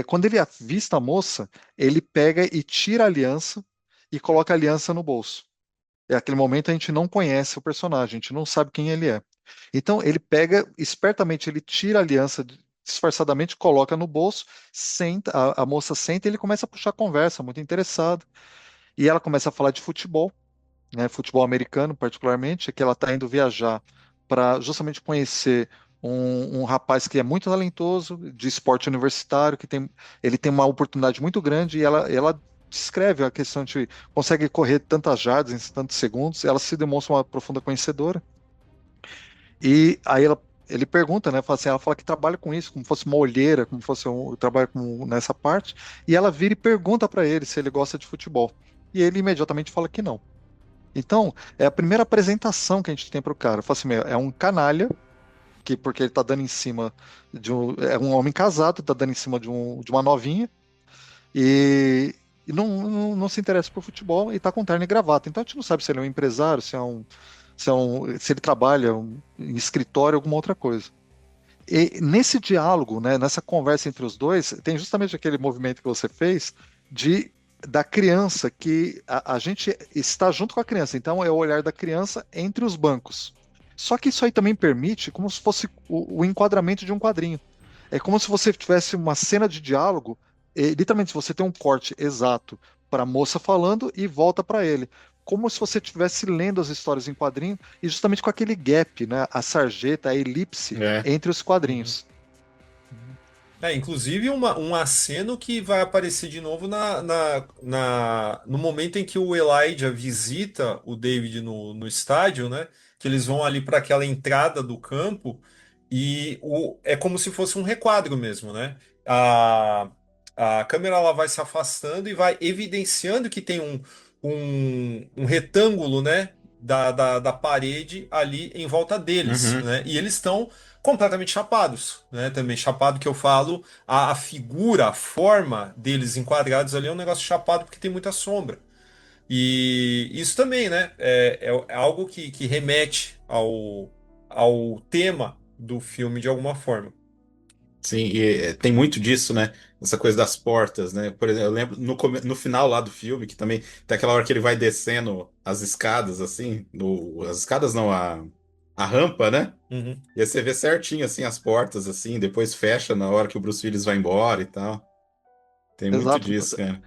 quando ele avista a moça, ele pega e tira a aliança e coloca a aliança no bolso. É aquele momento a gente não conhece o personagem, a gente não sabe quem ele é. Então ele pega, espertamente, ele tira a aliança disfarçadamente, coloca no bolso, senta, a moça senta e ele começa a puxar conversa, muito interessado. E ela começa a falar de futebol, né, futebol americano particularmente, que ela está indo viajar para justamente conhecer um rapaz que é muito talentoso, de esporte universitário, ele tem uma oportunidade muito grande e ela descreve a questão de consegue correr tantas jardas em tantos segundos, ela se demonstra uma profunda conhecedora. E aí ele pergunta, né? Ela fala que trabalha com isso, como fosse uma olheira, como fosse trabalha nessa parte, e ela vira e pergunta para ele se ele gosta de futebol. E ele imediatamente fala que não. Então, é a primeira apresentação que a gente tem para o cara. Fala assim, meu, é um canalha, porque ele tá dando em cima é um homem casado, tá dando em cima de uma novinha, e não se interessa por futebol e tá com terno e gravata. Então a gente não sabe se ele é um empresário, se ele trabalha em escritório, alguma outra coisa. E nesse diálogo, né, nessa conversa entre os dois, tem justamente aquele movimento que você fez de da criança, que a gente está junto com a criança, então é o olhar da criança entre os bancos. Só que isso aí também permite como se fosse o enquadramento de um quadrinho. É como se você tivesse uma cena de diálogo, literalmente você tem um corte exato para a moça falando e volta para ele. Como se você estivesse lendo as histórias em quadrinho e justamente com aquele gap, né, a sarjeta, a elipse É. entre os Uhum. quadrinhos. Inclusive um aceno que vai aparecer de novo no momento em que o Elijah visita o David no estádio, né? Que eles vão ali para aquela entrada do campo e é como se fosse um requadro mesmo, né? A câmera ela vai se afastando e vai evidenciando que tem um retângulo, né? Da parede ali em volta deles, Uhum. né? E eles estão completamente chapados, né? Também chapado que eu falo, a figura, a forma deles enquadrados ali é um negócio chapado porque tem muita sombra. E isso também, né? É algo que remete ao tema do filme de alguma forma. Sim, e tem muito disso, né? Essa coisa das portas, né? Por exemplo, eu lembro no final lá do filme, que também tem aquela hora que ele vai descendo as escadas, assim, as escadas não, a rampa, né? Uhum. E aí você vê certinho, assim, as portas, assim, depois fecha na hora que o Bruce Willis vai embora e tal. Tem muito Exato. disso, cara.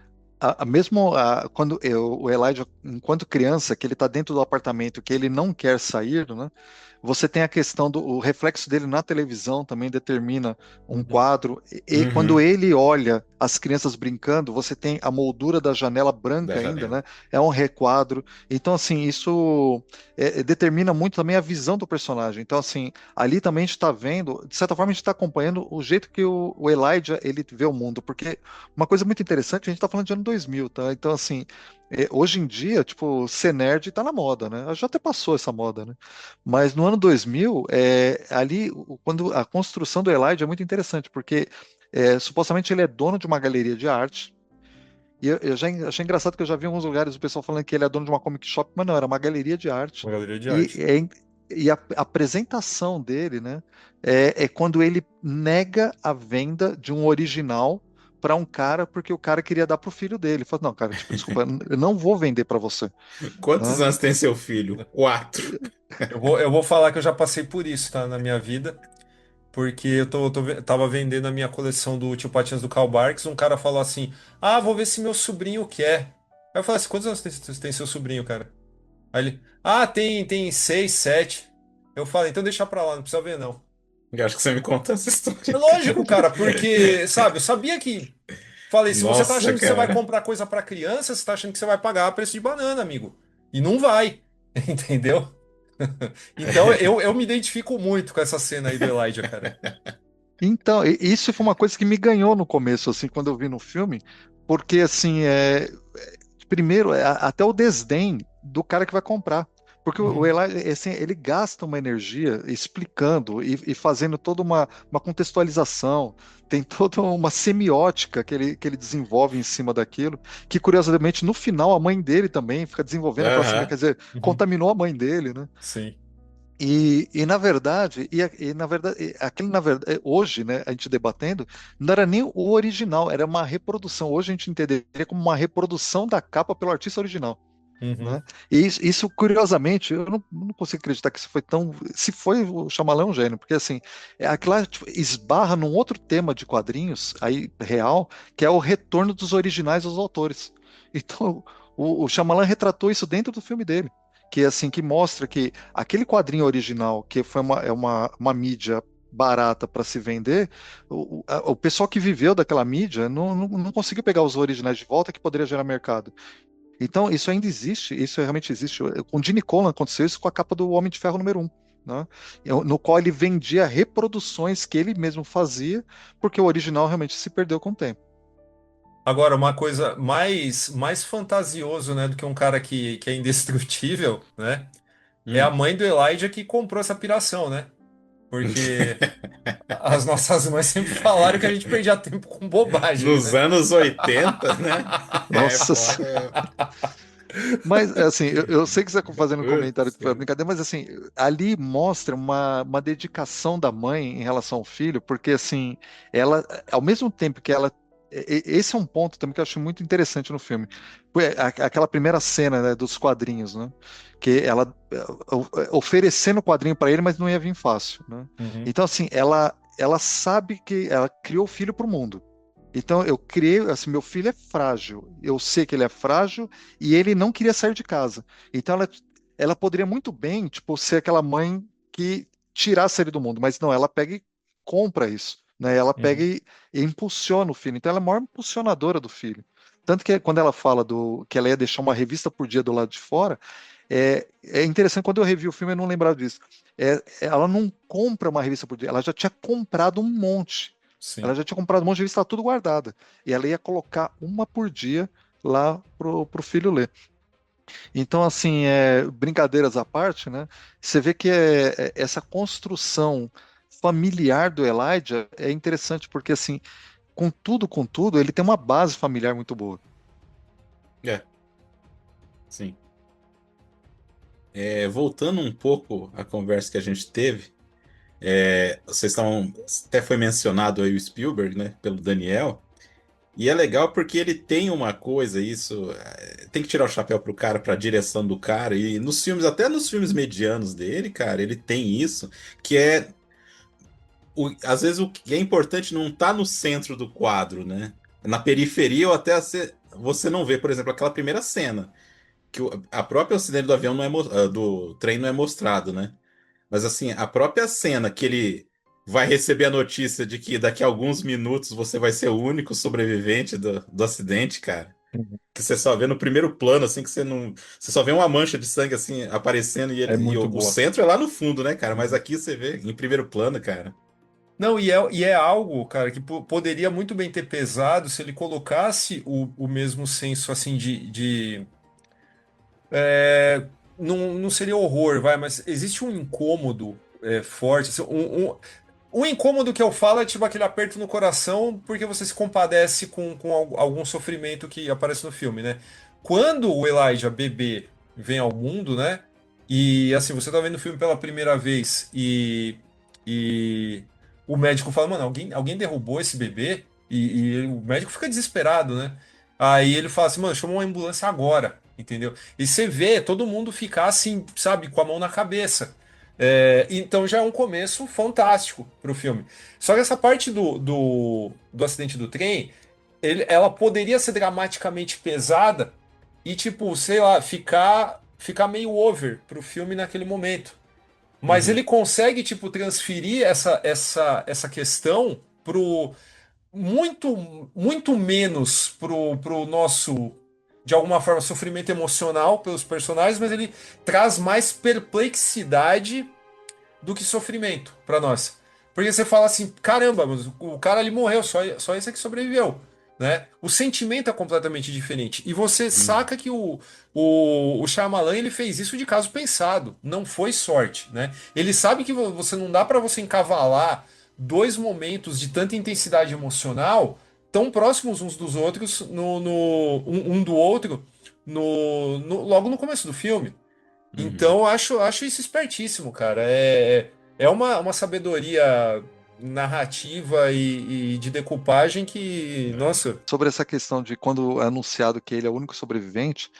Mesmo o Elijah, enquanto criança, que ele está dentro do apartamento, que ele não quer sair, né? Você tem a questão do o reflexo dele na televisão também determina um Uhum. quadro. E quando Uhum. ele olha as crianças brincando, você tem a moldura da janela Da branca ainda, janela. né? É um requadro. Então, assim, isso determina muito também a visão do personagem. Então, assim, ali também a gente está vendo, de certa forma, a gente está acompanhando o jeito que o Elijah ele vê o mundo. Porque uma coisa muito interessante, a gente está falando de ano 2000, tá? Então, assim, hoje em dia, tipo, ser nerd tá na moda, né? Já até passou essa moda, né? Mas no ano 2000, ali, quando a construção do Elijah é muito interessante, porque supostamente ele é dono de uma galeria de arte. E eu já achei engraçado que eu já vi em alguns lugares o pessoal falando que ele é dono de uma comic shop, mas não, era uma galeria de arte. Uma galeria de E, arte. e a apresentação dele, né, é quando ele nega a venda de um original para um cara, porque o cara queria dar pro filho dele. Ele falou, não, cara, tipo, desculpa, eu não vou vender para você, Quantos né? anos tem seu filho? 4. Eu vou falar que eu já passei por isso, tá, na minha vida, porque tava vendendo a minha coleção do Tio Patinhas do Karl Barks, um cara falou assim, ah, vou ver se meu sobrinho quer. Aí eu falei assim, quantos anos tem seu sobrinho, cara? Aí ele, ah, tem 6, 7. Eu falei, então deixa pra lá, não precisa ver não. Eu acho que você me conta essa É história. lógico, cara, porque, sabe, eu sabia que. Falei, se você tá Nossa, achando que você vai cara. comprar coisa pra criança, você tá achando que você vai pagar a preço de banana, amigo. E não vai, entendeu? Então eu me identifico muito com essa cena aí do Elijah, cara. Então, isso foi uma coisa que me ganhou no começo, assim, quando eu vi no filme, porque, assim, primeiro, até o desdém do cara que vai comprar. Porque o Uhum, Eli, assim, ele gasta uma energia explicando e fazendo toda uma contextualização, tem toda uma semiótica que ele desenvolve em cima daquilo, que curiosamente no final a mãe dele também fica desenvolvendo aquela cena, Aham. quer dizer, uhum, contaminou a mãe dele, né? sim. Aquele, na verdade, hoje, né, a gente debatendo, não era nem o original, era uma reprodução. Hoje a gente entenderia como uma reprodução da capa pelo artista original, Uhum, né? E isso, curiosamente, eu não consigo acreditar que isso foi tão. Se foi o Shyamalan é um gênio, porque assim, aquilo lá, tipo, esbarra num outro tema de quadrinhos aí real, que é o retorno dos originais aos autores. Então, o Shyamalan retratou isso dentro do filme dele. Que assim, que mostra que aquele quadrinho original, que foi uma mídia barata para se vender, o pessoal que viveu daquela mídia não conseguiu pegar os originais de volta que poderia gerar mercado. Então, isso ainda existe, isso realmente existe. Com Gene Colan aconteceu isso com a capa do Homem de Ferro número 1, né? No qual ele vendia reproduções que ele mesmo fazia, porque o original realmente se perdeu com o tempo. agora, uma coisa mais fantasioso, né, do que um cara que é indestrutível, né? É a Hum. mãe do Elijah que comprou essa piração, né? Porque as nossas mães sempre falaram que a gente perdia tempo com bobagem, Nos né? anos 80, né? É Nossa. foda. Mas, assim, eu sei que você está fazendo um comentário Putz, para cara. brincadeira, mas, assim, ali mostra uma dedicação da mãe em relação ao filho, porque, assim, ela, ao mesmo tempo que ela. Esse é um ponto também que eu acho muito interessante no filme. Aquela primeira cena, né, dos quadrinhos, né? Que ela oferecendo o quadrinho para ele, mas não ia vir fácil, né? Uhum, Então, assim, ela sabe que ela criou o filho para o mundo. Então eu criei, assim, meu filho é frágil. Eu sei que ele é frágil e ele não queria sair de casa. Então ela poderia muito bem, tipo, ser aquela mãe que tirasse ele do mundo, mas não, ela pega e compra isso, né? Ela pega uhum. e impulsiona o filho. Então ela é a maior impulsionadora do filho. Tanto que quando ela fala que ela ia deixar uma revista por dia do lado de fora, é interessante, quando eu revi o filme eu não lembrava disso. Ela não compra uma revista por dia, ela já tinha comprado um monte. Ela Sim. já tinha comprado um monte de revista, tudo guardada. E ela ia colocar uma por dia lá pro filho ler. Então, assim, brincadeiras à parte, né? Você vê que essa construção familiar do Elijah é interessante, porque, assim, com tudo, ele tem uma base familiar muito boa. É, sim. Voltando um pouco à conversa que a gente teve, vocês estão. Até foi mencionado aí o Spielberg, né? Pelo Daniel. E é legal porque ele tem uma coisa, isso. Tem que tirar o chapéu pro cara, pra direção do cara. E nos filmes, até nos filmes medianos dele, cara, ele tem isso, que é. Às vezes o que é importante não tá no centro do quadro, né? Na periferia ou até você não vê, por exemplo, aquela primeira cena, que a própria acidente do avião não é do trem não é mostrado, né? Mas assim, a própria cena que ele vai receber a notícia de que daqui a alguns minutos você vai ser o único sobrevivente do acidente, cara. Uhum. Que você só vê no primeiro plano, assim, que você não. Você só vê uma mancha de sangue assim aparecendo e, É ele, e muito o boa. centro é lá no fundo, né, cara? Mas aqui você vê em primeiro plano, cara. Não, e é algo, cara, que poderia muito bem ter pesado se ele colocasse o mesmo senso, assim, não seria horror, vai, mas existe um incômodo forte, assim, um incômodo que eu falo é tipo aquele aperto no coração porque você se compadece com algum sofrimento que aparece no filme, né? Quando o Elijah bebê vem ao mundo, né? E assim, você tá vendo o filme pela primeira vez e o médico fala, mano, alguém derrubou esse bebê? E o médico fica desesperado, né? Aí ele fala assim, mano, chama uma ambulância agora, entendeu? E você vê todo mundo ficar assim, sabe, com a mão na cabeça. Então já é um começo fantástico pro filme. Só que essa parte do acidente do trem, ela poderia ser dramaticamente pesada e, tipo, sei lá, ficar meio over pro filme naquele momento. Mas Uhum, ele consegue, tipo, transferir essa questão pro muito menos pro nosso, de alguma forma, sofrimento emocional pelos personagens, mas ele traz mais perplexidade do que sofrimento pra nós. Porque você fala assim, caramba, mas o cara ali morreu, só esse aqui sobreviveu. Né? O sentimento é completamente diferente. E você uhum. saca que o Shyamalan ele fez isso de caso pensado. Não foi sorte. Né? Ele sabe que você não dá pra você encavalar dois momentos de tanta intensidade emocional tão próximos uns dos outros, um do outro, logo no começo do filme. Uhum. Então, eu acho isso espertíssimo, cara. É uma sabedoria narrativa e de decupagem que, É. nossa. Sobre essa questão de quando é anunciado que ele é o único sobrevivente,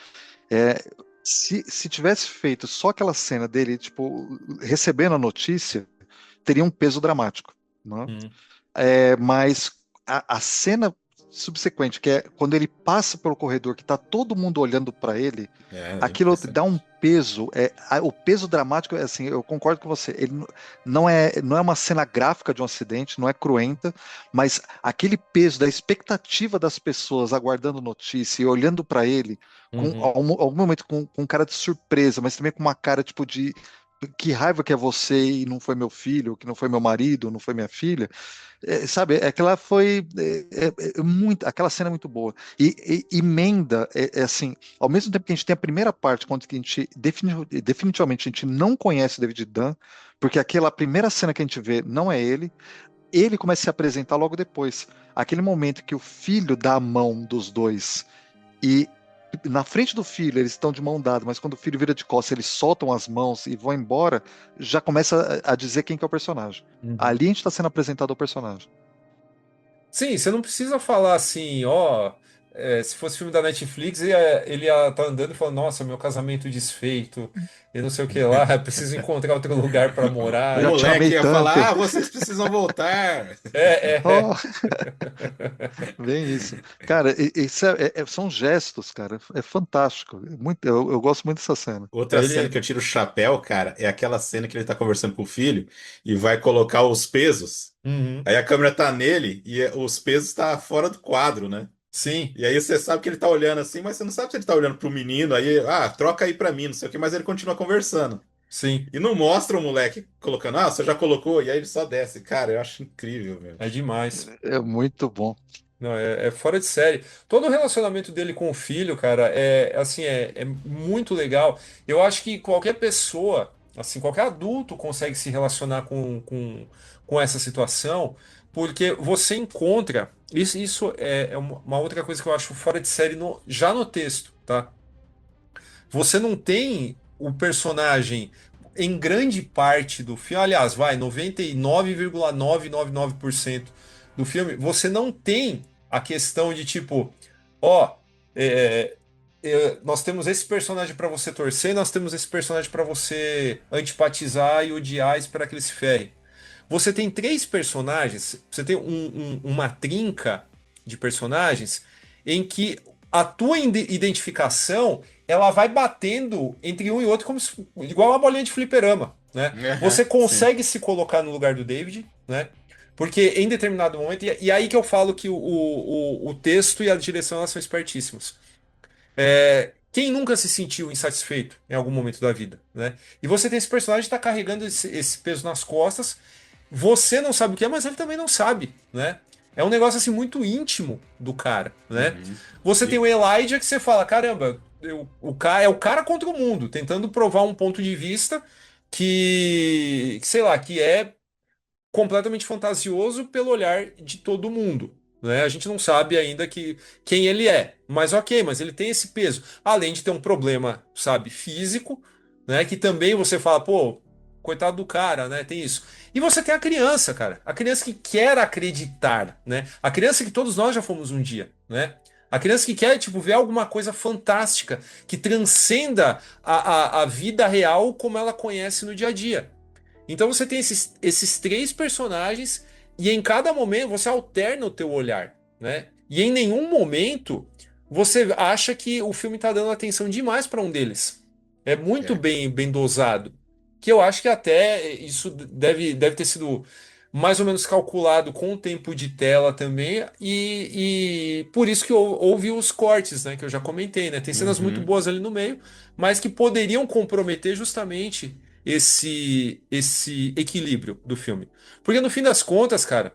é, se tivesse feito só aquela cena dele, tipo, recebendo a notícia, teria um peso dramático, né? Hum, Mas a cena subsequente, que é quando ele passa pelo corredor, que tá todo mundo olhando para ele, É aquilo dá um impressionante. peso. O peso dramático é assim, eu concordo com você. Ele não é uma cena gráfica de um acidente, não é cruenta, mas aquele peso da expectativa das pessoas aguardando notícia e olhando para ele, com uhum. algum momento com cara de surpresa, mas também com uma cara tipo de que raiva que é você e não foi meu filho, que não foi meu marido, não foi minha filha. Sabe, aquela foi muito, aquela cena é muito boa. E emenda, assim, ao mesmo tempo que a gente tem a primeira parte, quando que a gente definitivamente a gente não conhece David Dunn, porque aquela primeira cena que a gente vê não é ele começa a se apresentar logo depois. Aquele momento que o filho dá a mão dos dois e na frente do filho eles estão de mão dada, mas quando o filho vira de costas, eles soltam as mãos e vão embora, já começa a dizer quem que é o personagem. Uhum. Ali a gente está sendo apresentado ao personagem. Sim, você não precisa falar assim, ó. Se fosse filme da Netflix, ele ia estar andando e falando, nossa, meu casamento desfeito, e não sei o que lá, preciso encontrar outro lugar para O morar. Já te moleque amei ia tanto. falar: Ah, vocês precisam voltar. É. Oh, bem isso. Cara, isso são gestos, cara. É fantástico. Eu gosto muito dessa cena. Outra Aí cena que ele. eu tiro o chapéu, cara, é aquela cena que ele tá conversando com o filho e vai colocar os pesos. Uhum. Aí a câmera tá nele e os pesos tá fora do quadro, né? Sim, E aí você sabe que ele tá olhando assim, mas você não sabe se ele tá olhando pro menino. Aí, troca aí pra mim, não sei o que, mas ele continua conversando. sim. E não mostra o moleque colocando, você já colocou, e aí ele só desce. Cara, eu acho incrível, meu. É demais. É muito bom. Não, é fora de série. Todo o relacionamento dele com o filho, cara, assim, é muito legal. Eu acho que qualquer pessoa, assim, qualquer adulto consegue se relacionar com essa situação, porque você encontra. Isso é uma outra coisa que eu acho fora de série já no texto, tá? Você não tem o personagem em grande parte do filme, aliás, vai, 99,999% do filme, você não tem a questão de tipo, ó, é, nós temos esse personagem para você torcer, nós temos esse personagem para você antipatizar e odiar e esperar que ele se ferre. Você tem três personagens, você tem uma trinca de personagens em que a tua identificação, ela vai batendo entre um e outro como igual uma bolinha de fliperama, né? Você Sim. consegue se colocar no lugar do David, né? Porque em determinado momento, e aí que eu falo que o texto e a direção elas são espertíssimos. Quem nunca se sentiu insatisfeito em algum momento da vida, né? E você tem esse personagem que está carregando esse peso nas costas, você não sabe o que é, mas ele também não sabe, né? É um negócio assim muito íntimo do cara, né? Uhum. Você tem E- o Elijah que você fala, caramba, o cara é o cara contra o mundo, tentando provar um ponto de vista sei lá, que é completamente fantasioso pelo olhar de todo mundo. Né? A gente não sabe ainda quem ele é, mas ok, mas ele tem esse peso. Além de ter um problema, sabe, físico, né? Que também você fala, pô, coitado do cara, né? Tem isso. E você tem a criança, cara. A criança que quer acreditar, né? A criança que todos nós já fomos um dia, né? A criança que quer, tipo, ver alguma coisa fantástica, que transcenda a vida real como ela conhece no dia a dia. Então você tem esses três personagens e em cada momento você alterna o teu olhar, né? E em nenhum momento você acha que o filme está dando atenção demais para um deles. É muito é. bem dosado. Que eu acho que até isso deve ter sido mais ou menos calculado com o tempo de tela também, e por isso que houve os cortes, né? Que eu já comentei, né? Tem cenas muito Uhum. boas ali no meio, mas que poderiam comprometer justamente esse equilíbrio do filme. Porque no fim das contas, cara,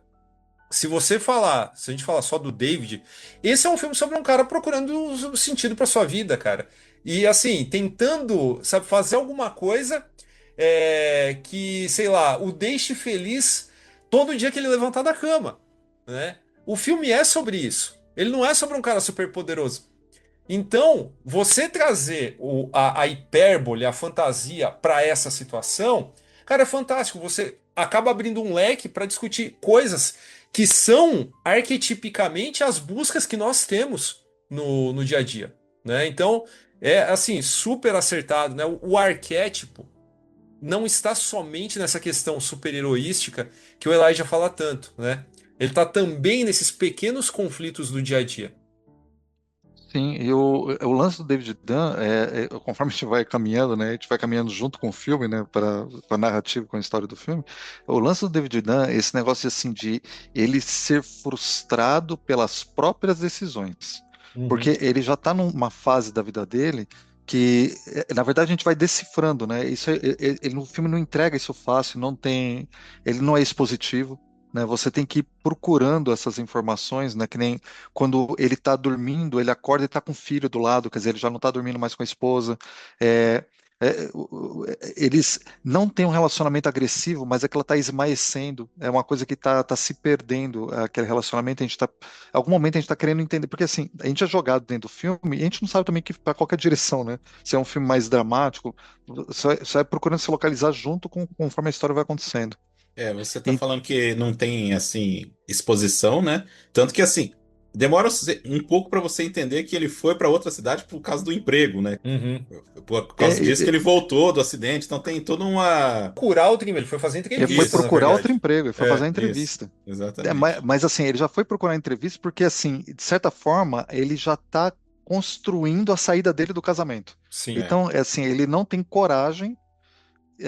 se a gente falar só do David, esse é um filme sobre um cara procurando o sentido para sua vida, cara. E assim, tentando, sabe, fazer alguma coisa que, sei lá, o deixe feliz todo dia que ele levantar da cama, né? O filme é sobre isso. Ele não é sobre um cara super poderoso. Então, você trazer a hipérbole, a fantasia para essa situação, cara, é fantástico. Você acaba abrindo um leque para discutir coisas que são arquetipicamente as buscas que nós temos no dia a dia, né? Então, é assim, super acertado, né? O arquétipo não está somente nessa questão super-heroística que o Elijah fala tanto, né? Ele está também nesses pequenos conflitos do dia a dia. Sim, e o lance do David Dunn, conforme a gente vai caminhando, né, a gente vai caminhando junto com o filme, né, para a narrativa, com a história do filme, o lance do David Dunn, esse negócio assim de ele ser frustrado pelas próprias decisões, Uhum, porque ele já está numa fase da vida dele que, na verdade, a gente vai decifrando, né, ele no filme não entrega isso fácil, não tem, ele não é expositivo, né, você tem que ir procurando essas informações, né, que nem quando ele está dormindo, ele acorda e está com o filho do lado, quer dizer, ele já não está dormindo mais com a esposa. É, eles não têm um relacionamento agressivo, mas é que ela está esmaecendo. É uma coisa que está se perdendo, aquele relacionamento. A gente tá, em algum momento a gente está querendo entender, porque assim, a gente é jogado dentro do filme e a gente não sabe também que para qualquer direção, né? Se é um filme mais dramático, você vai procurando se localizar junto conforme a história vai acontecendo. Você tá falando que não tem, assim, exposição, né? Tanto que, assim, demora um pouco para você entender que ele foi para outra cidade por causa do emprego, né? uhum. Por É, causa disso que é, ele voltou do acidente. Então tem toda uma. Curar o crime, ele foi fazer ele foi entrevista, na Isso, procurar outro verdade. emprego, ele foi fazer a É, isso. entrevista. Exatamente. Assim, ele já foi procurar entrevista porque, assim, de certa forma, ele já está construindo a saída dele do casamento. sim. É. Então, é assim, ele não tem coragem,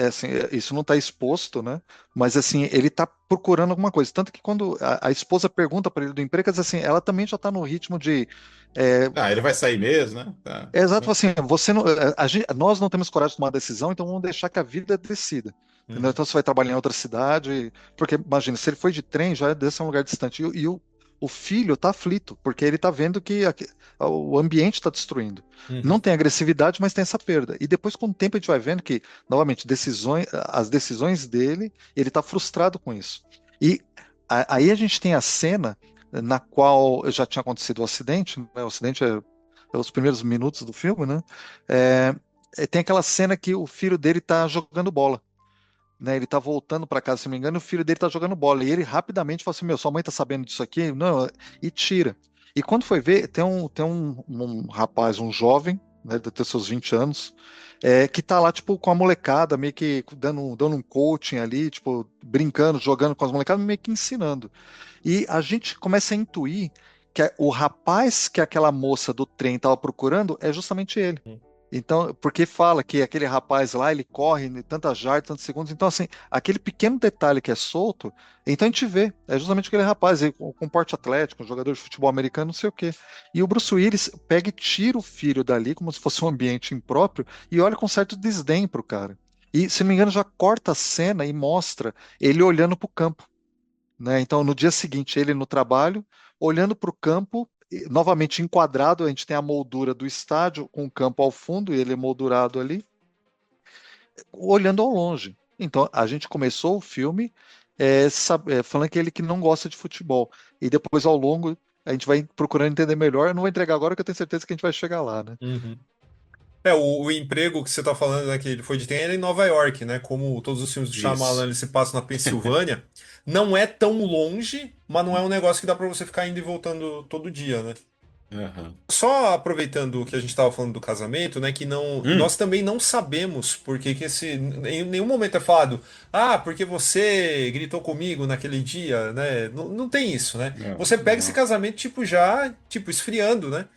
assim, isso não está exposto, né? Mas, assim, ele está procurando alguma coisa. Tanto que quando a esposa pergunta para ele do emprego, assim, ela também já está no ritmo de. É, Ah, ele vai sair mesmo, né? Tá. é exato, assim, você não, nós não temos coragem de tomar decisão, então vamos deixar que a vida decida. Entendeu? Uhum, Então você vai trabalhar em outra cidade, porque imagina, se ele foi de trem, já deve ser um lugar distante. O filho está aflito, porque ele está vendo que o ambiente está destruindo. Não uhum, tem agressividade, mas tem essa perda. E depois, com o tempo, a gente vai vendo que, novamente, as decisões dele, ele está frustrado com isso. E aí a gente tem a cena na qual já tinha acontecido o acidente, né? O acidente é os primeiros minutos do filme, né? É, tem aquela cena que o filho dele tá jogando bola, né? Ele tá voltando para casa, se não me engano, e o filho dele tá jogando bola. E ele rapidamente fala assim: Meu, sua mãe tá sabendo disso aqui? Não, e tira. E quando foi ver, tem um rapaz, um jovem, né, deve ter seus 20 anos, que tá lá, tipo, com a molecada, meio que dando um coaching ali, tipo, brincando, jogando com as molecadas, meio que ensinando. E a gente começa a intuir o rapaz que aquela moça do trem estava procurando é justamente ele. Então, porque fala que aquele rapaz lá, ele corre em tantas jardas, tantos segundos. Então, assim, aquele pequeno detalhe que é solto, então a gente vê, é justamente aquele rapaz aí, com porte atlético, um jogador de futebol americano, não sei o quê. E o Bruce Willis pega e tira o filho dali, como se fosse um ambiente impróprio, e olha com certo desdém pro cara. E, se não me engano, já corta a cena e mostra ele olhando pro campo, né? Então, no dia seguinte, ele no trabalho, olhando para o campo, novamente enquadrado, a gente tem a moldura do estádio com o campo ao fundo, e ele moldurado ali, olhando ao longe. Então, a gente começou o filme falando que ele que não gosta de futebol, e depois, ao longo, a gente vai procurando entender melhor. Eu não vou entregar agora, que eu tenho certeza que a gente vai chegar lá, né? Uhum. O emprego que você está falando, né, que ele foi de trem, era em Nova York, né? Como todos os filmes do Shyamalan, Isso. eles se passam na Pensilvânia. Não é tão longe, mas não é um negócio que dá para você ficar indo e voltando todo dia, né? Aham. Só aproveitando que a gente estava falando do casamento, né? Que não, Hum. nós também não sabemos por que que esse, em nenhum momento é falado, porque você gritou comigo naquele dia, né? Não, não tem isso, né? Não, Você pega esse não. casamento tipo já, tipo esfriando, né?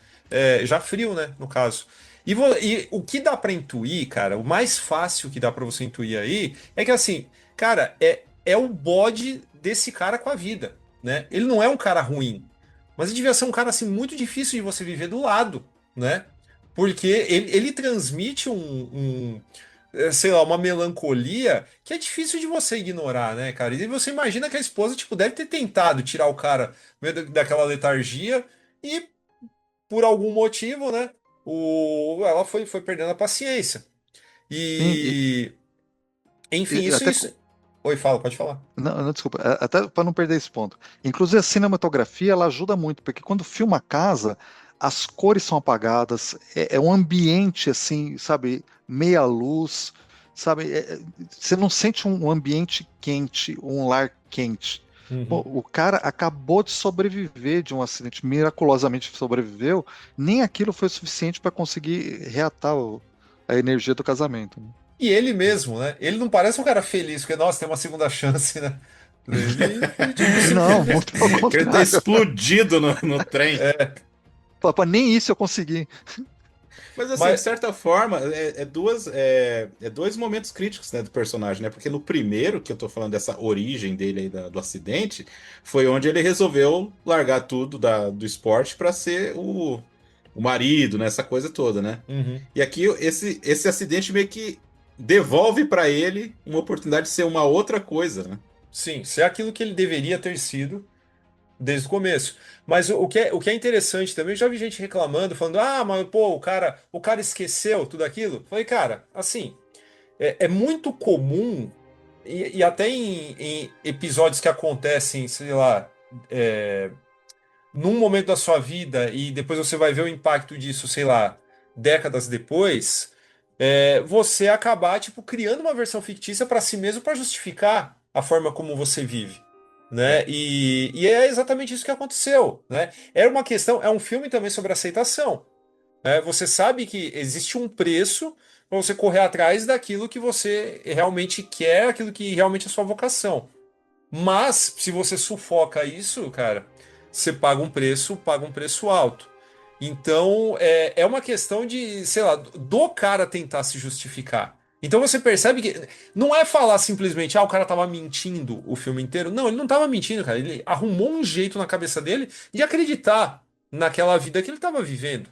Já frio, né? No caso. E o que dá para intuir, cara, o mais fácil que dá para você intuir aí é que assim, cara, é o bode desse cara com a vida, né? Ele não é um cara ruim. Mas ele devia ser um cara assim muito difícil de você viver do lado, né? Porque ele transmite sei lá, uma melancolia que é difícil de você ignorar, né, cara? E você imagina que a esposa, tipo, deve ter tentado tirar o cara meio daquela letargia e, por algum motivo, né, ela foi perdendo a paciência. Sim, E, enfim, e isso, até isso. Oi, fala, pode falar. não, não, desculpa, até para não perder esse ponto. Inclusive, a cinematografia ela ajuda muito, porque quando filma a casa, as cores são apagadas, é um ambiente assim, sabe, meia luz, sabe? Você não sente um ambiente quente, um lar quente. Pô, Uhum. o cara acabou de sobreviver de um acidente, miraculosamente sobreviveu, nem aquilo foi suficiente para conseguir reatar a energia do casamento, né? E ele mesmo, né? Ele não parece um cara feliz, porque, nossa, tem uma segunda chance, né? Ele tipo, Não, simplesmente. muito pelo Ele tá contrário. explodido no trem. Pô, nem isso eu consegui. Mas assim, de Mas. certa forma, é dois momentos críticos, né, do personagem, né? Porque no primeiro, que eu tô falando dessa origem dele aí do acidente, foi onde ele resolveu largar tudo do esporte para ser o marido, né? Essa coisa toda, né? Uhum. E aqui esse acidente meio que devolve para ele uma oportunidade de ser uma outra coisa, né? Sim, ser aquilo que ele deveria ter sido desde o começo. Mas o que é interessante também, eu já vi gente reclamando, falando, mas pô, o cara esqueceu tudo aquilo. Falei, cara, assim, é muito comum, e até em episódios que acontecem, sei lá, num momento da sua vida e depois você vai ver o impacto disso, sei lá, décadas depois, você acabar tipo criando uma versão fictícia para si mesmo para justificar a forma como você vive, né? E é exatamente isso que aconteceu, né? Era uma questão, é um filme também sobre aceitação, né? Você sabe que existe um preço para você correr atrás daquilo que você realmente quer, aquilo que realmente é sua vocação. Mas, se você sufoca isso, cara, você paga um preço alto. Então, é uma questão de, sei lá, do cara tentar se justificar. Então você percebe que não é falar simplesmente, o cara tava mentindo o filme inteiro. Não, ele não tava mentindo, cara. Ele arrumou um jeito na cabeça dele de acreditar naquela vida que ele tava vivendo,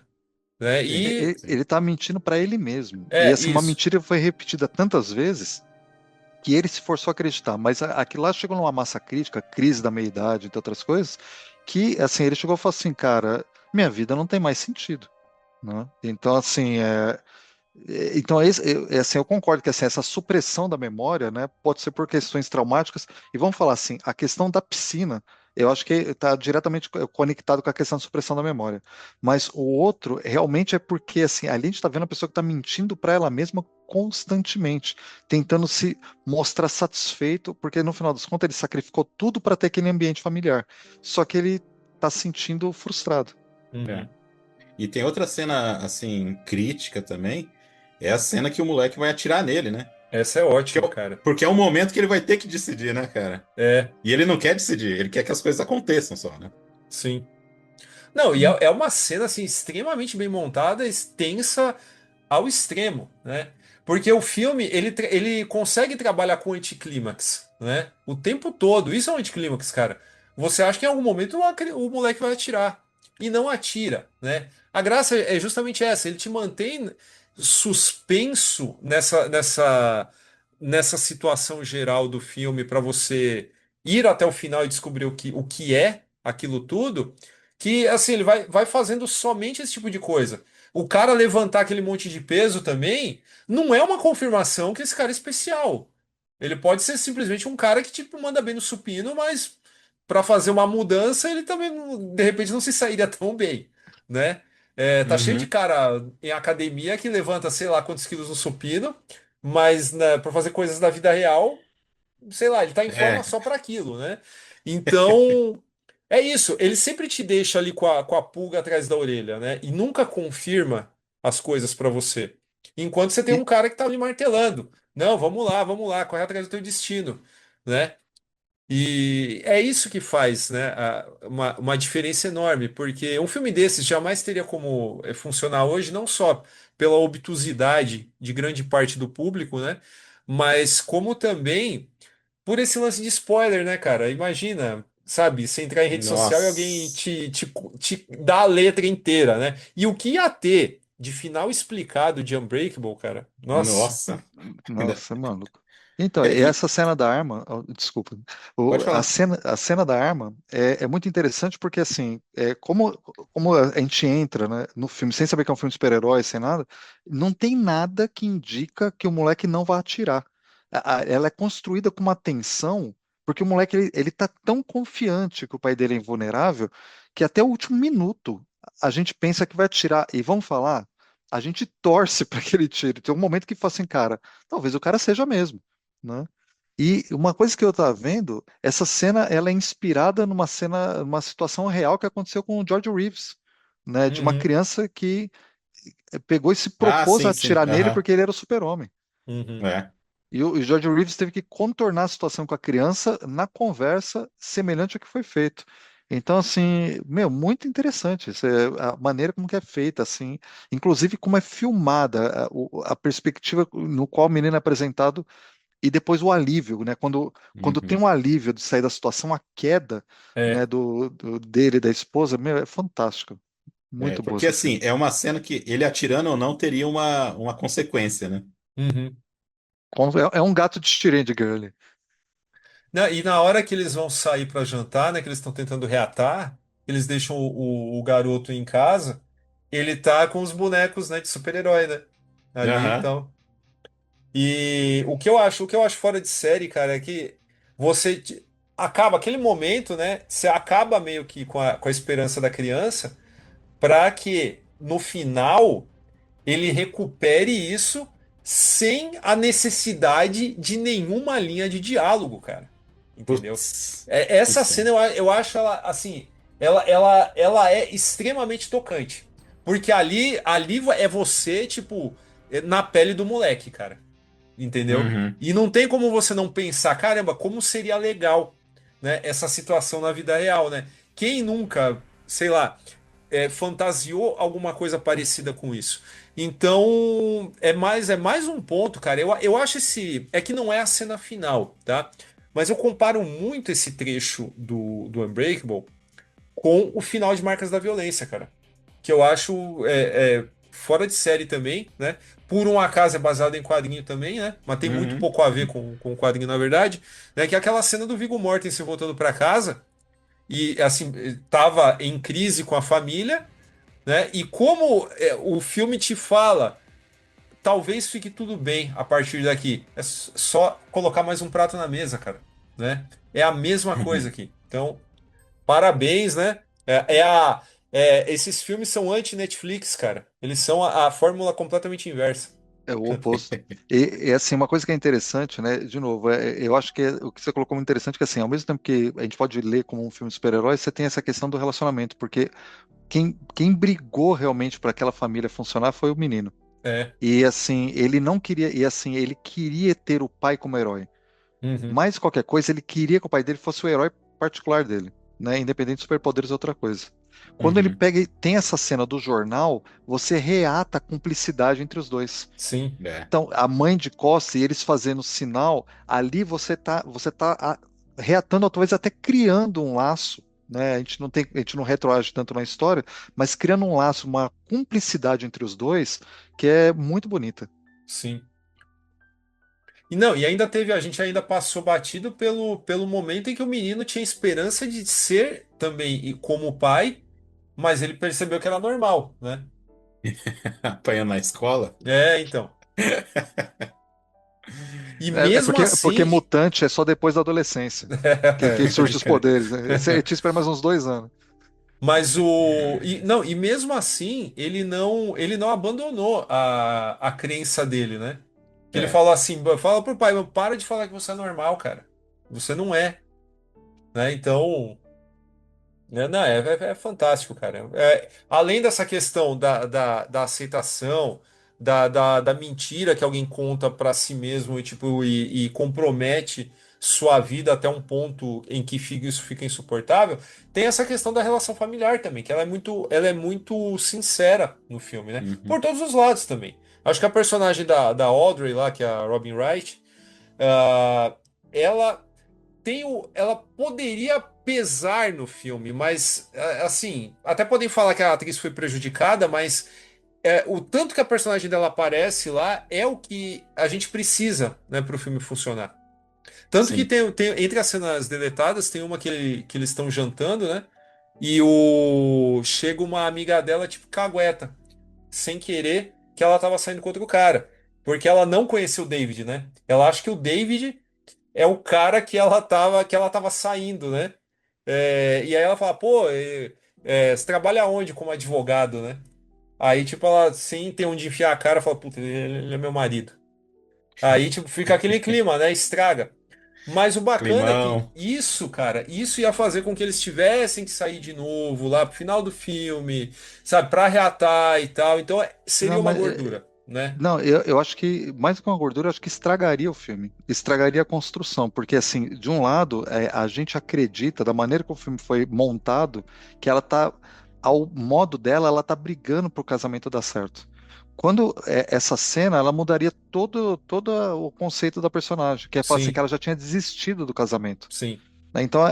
né? Sim, E sim. Ele tá mentindo para ele mesmo. E é assim, uma isso. mentira foi repetida tantas vezes que ele se forçou a acreditar. Mas aquilo lá chegou numa massa crítica, crise da meia-idade, entre outras coisas, que assim, ele chegou e falou assim, cara, minha vida não tem mais sentido, né? Então, assim, então, assim, eu concordo que assim, essa supressão da memória, né, pode ser por questões traumáticas. E vamos falar assim, a questão da piscina, eu acho que está diretamente conectado com a questão da supressão da memória. Mas o outro realmente é porque assim, ali a gente está vendo a pessoa que está mentindo para ela mesma constantemente, tentando se mostrar satisfeito, porque no final das contas ele sacrificou tudo para ter aquele ambiente familiar. Só que ele está se sentindo frustrado. É. Uhum. E tem outra cena, assim, crítica também. É a cena que o moleque vai atirar nele, né? Essa é Porque é ótima, o, cara. porque é o momento que ele vai ter que decidir, né, cara? É, E ele não quer decidir, ele quer que as coisas aconteçam só, né? sim. Não, e é uma cena assim extremamente bem montada, extensa ao extremo, né? Porque o filme ele consegue trabalhar com anticlímax, né? O tempo todo. Isso é um anticlímax, cara. Você acha que em algum momento o moleque vai atirar e não atira, né? A graça é justamente essa. Ele te mantém suspenso nessa situação geral do filme para você ir até o final e descobrir o que é aquilo tudo. Que assim ele vai fazendo somente esse tipo de coisa. O cara levantar aquele monte de peso também não é uma confirmação que esse cara é especial. Ele pode ser simplesmente um cara que tipo manda bem no supino, mas para fazer uma mudança ele também de repente não se sairia tão bem, né? Tá cheio de Uhum. cara em academia que levanta sei lá quantos quilos no supino, mas né, para fazer coisas da vida real sei lá, ele tá em forma É, só para aquilo, né? Então, é isso. Ele sempre te deixa ali com a pulga atrás da orelha, né? E nunca confirma as coisas para você. Enquanto você tem E, um cara que tá ali martelando. Não, vamos lá, corre atrás do teu destino, né? E é isso que faz, né, uma diferença enorme, porque um filme desses jamais teria como funcionar hoje, não só pela obtusidade de grande parte do público, né? Mas como também por esse lance de spoiler, né, cara? Imagina, sabe, você entrar em rede social e alguém nossa. te dá a letra inteira, né? E o que ia ter de final explicado de Unbreakable, cara? Nossa. Nossa. Ainda- nossa, mano. Então, É, e essa cena da arma, desculpa, pode falar. a cena da arma é muito interessante porque, assim, como a gente entra, né, no filme sem saber que é um filme de super-herói, sem nada, não tem nada que indica que o moleque não vai atirar. Ela é construída com uma tensão, porque o moleque, ele tá tão confiante que o pai dele é invulnerável, que até o último minuto a gente pensa que vai atirar. E vamos falar, a gente torce para que ele tire. Tem um momento que fala assim, cara, talvez o cara seja mesmo, né? E uma coisa que eu estava vendo, essa cena ela é inspirada numa situação real que aconteceu com o George Reeves, né? De uma Uhum, criança que pegou e se Ah, propôs a sim, sim. atirar nele Aham. porque ele era o super-homem. uhum. É. E o George Reeves teve que contornar a situação com a criança na conversa semelhante ao que foi feito. Então, assim, meu, muito interessante a maneira como que é feita, assim, inclusive como é filmada, a perspectiva no qual o menino é apresentado e depois o alívio, né? Quando tem Uhum. um alívio de sair da situação, a queda, né, É. dele e da esposa, meu, é fantástico. É, Muito boa porque essa assim, cena. é uma cena que ele atirando ou não teria uma consequência, né? Uhum. É um gato de Styrian de Gurley. E na hora que eles vão sair para jantar, né, que eles estão tentando reatar, eles deixam o garoto em casa, ele tá com os bonecos, né, de super-herói, né? Ali, Aham. então. E o que eu acho fora de série, cara, é que acaba aquele momento, né? Você acaba meio que com a esperança da criança para que no final ele recupere isso sem a necessidade de nenhuma linha de diálogo, cara. Entendeu? Putz. Essa Isso cena é. eu acho ela assim, ela é extremamente tocante. Porque ali é você, tipo, na pele do moleque, cara. Entendeu? Uhum. E não tem como você não pensar, caramba, como seria legal, né, essa situação na vida real, né? Quem nunca, sei lá, fantasiou alguma coisa parecida com isso? Então, é mais um ponto, cara. Eu acho é que não é a cena final, tá? Mas eu comparo muito esse trecho do Unbreakable com o final de Marcas da Violência, cara, que eu acho fora de série também, né? Por um acaso é baseado em quadrinho também, né? Mas tem muito Uhum. pouco a ver com o quadrinho, na verdade, né? Que é aquela cena do Viggo Mortensen voltando para casa e, assim, tava em crise com a família, né? E como o filme te fala, talvez fique tudo bem a partir daqui. É só colocar mais um prato na mesa, cara, né? É a mesma coisa aqui. Então, parabéns, né? Esses filmes são anti-Netflix, cara. Eles são a fórmula completamente inversa. É o oposto. Assim, uma coisa que é interessante, né? De novo, eu acho que o que você colocou muito interessante, que assim, ao mesmo tempo que a gente pode ler como um filme de super-herói, você tem essa questão do relacionamento, porque quem brigou realmente para aquela família funcionar foi o menino. É. E assim, ele não queria, e assim, ele queria ter o pai como herói. Uhum. Mais qualquer coisa, ele queria que o pai dele fosse o herói particular dele, né? Independente de superpoderes é outra coisa. Quando ele Uhum. pega e tem essa cena do jornal, você reata a cumplicidade entre os dois. Sim. É. Então, a mãe de Costa e eles fazendo sinal, ali você tá reatando, talvez até criando um laço, né? A gente não retroage tanto na história, mas criando um laço, uma cumplicidade entre os dois, que é muito bonita. Sim. E não, e ainda teve, a gente ainda passou batido pelo momento em que o menino tinha esperança de ser também como pai, mas ele percebeu que era normal, né? Apanhando na escola. É, então. E É mesmo porque assim, mutante é só depois da adolescência, que surge pode os crer. poderes, né? Você te espera mais uns 2 anos. Mas o. E, não, e mesmo assim, ele não abandonou a crença dele, né? Que ele É. falou assim: fala pro pai, para de falar que você é normal, cara. Você não é, né? Então. Né, não, é fantástico, cara. Além dessa questão da aceitação, da mentira que alguém conta para si mesmo e compromete sua vida até um ponto em que isso fica insuportável, tem essa questão da relação familiar também, que ela é muito sincera no filme, né? Por Uhum. todos os lados também. Acho que a personagem da Audrey lá, que é a Robin Wright, ah, ela ela poderia pesar no filme, mas assim, até podem falar que a atriz foi prejudicada, mas o tanto que a personagem dela aparece lá é o que a gente precisa, né, para o filme funcionar. Tanto que Sim. tem entre as cenas deletadas tem uma que eles estão jantando, né? E chega uma amiga dela tipo cagueta, sem querer, que ela tava saindo contra o cara, porque ela não conhecia o David, né? Ela acha que o David é o cara que ela tava saindo, né? E aí ela fala, pô, você trabalha onde como advogado, né? Aí, tipo, ela, sem ter onde enfiar a cara, fala, puta, ele é meu marido. Aí, tipo, fica aquele clima, né? Estraga. Mas o bacana é que Climão. isso, cara, isso ia fazer com que eles tivessem que sair de novo lá pro final do filme, sabe, pra reatar e tal. Então, seria Não, uma mas gordura, né? não, eu acho que mais do que uma gordura, eu acho que estragaria o filme, estragaria a construção, porque assim, de um lado, a gente acredita, da maneira que o filme foi montado, que ela tá, ao modo dela, ela tá brigando pro casamento dar certo. Quando essa cena, ela mudaria todo o conceito da personagem, que é falar assim, que Sim, ela já tinha desistido do casamento. sim, Né? Então,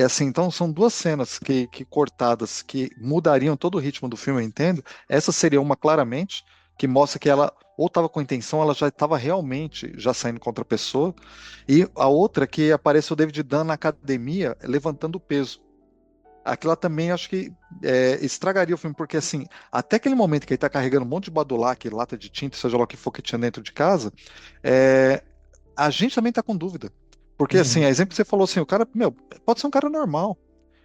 assim, então são duas cenas que cortadas que mudariam todo o ritmo do filme, eu entendo. Essa seria uma claramente que mostra que ela ou estava com intenção, ela já estava realmente já saindo contra a pessoa. E a outra que aparece o David Dunn na academia levantando peso. Aquilo lá também acho que estragaria o filme, porque assim, até aquele momento que ele está carregando um monte de badulac, lata de tinta, seja lá o que for que tinha dentro de casa, é, a gente também está com dúvida. Porque, assim, a uhum, exemplo que você falou assim, o cara, meu, pode ser um cara normal.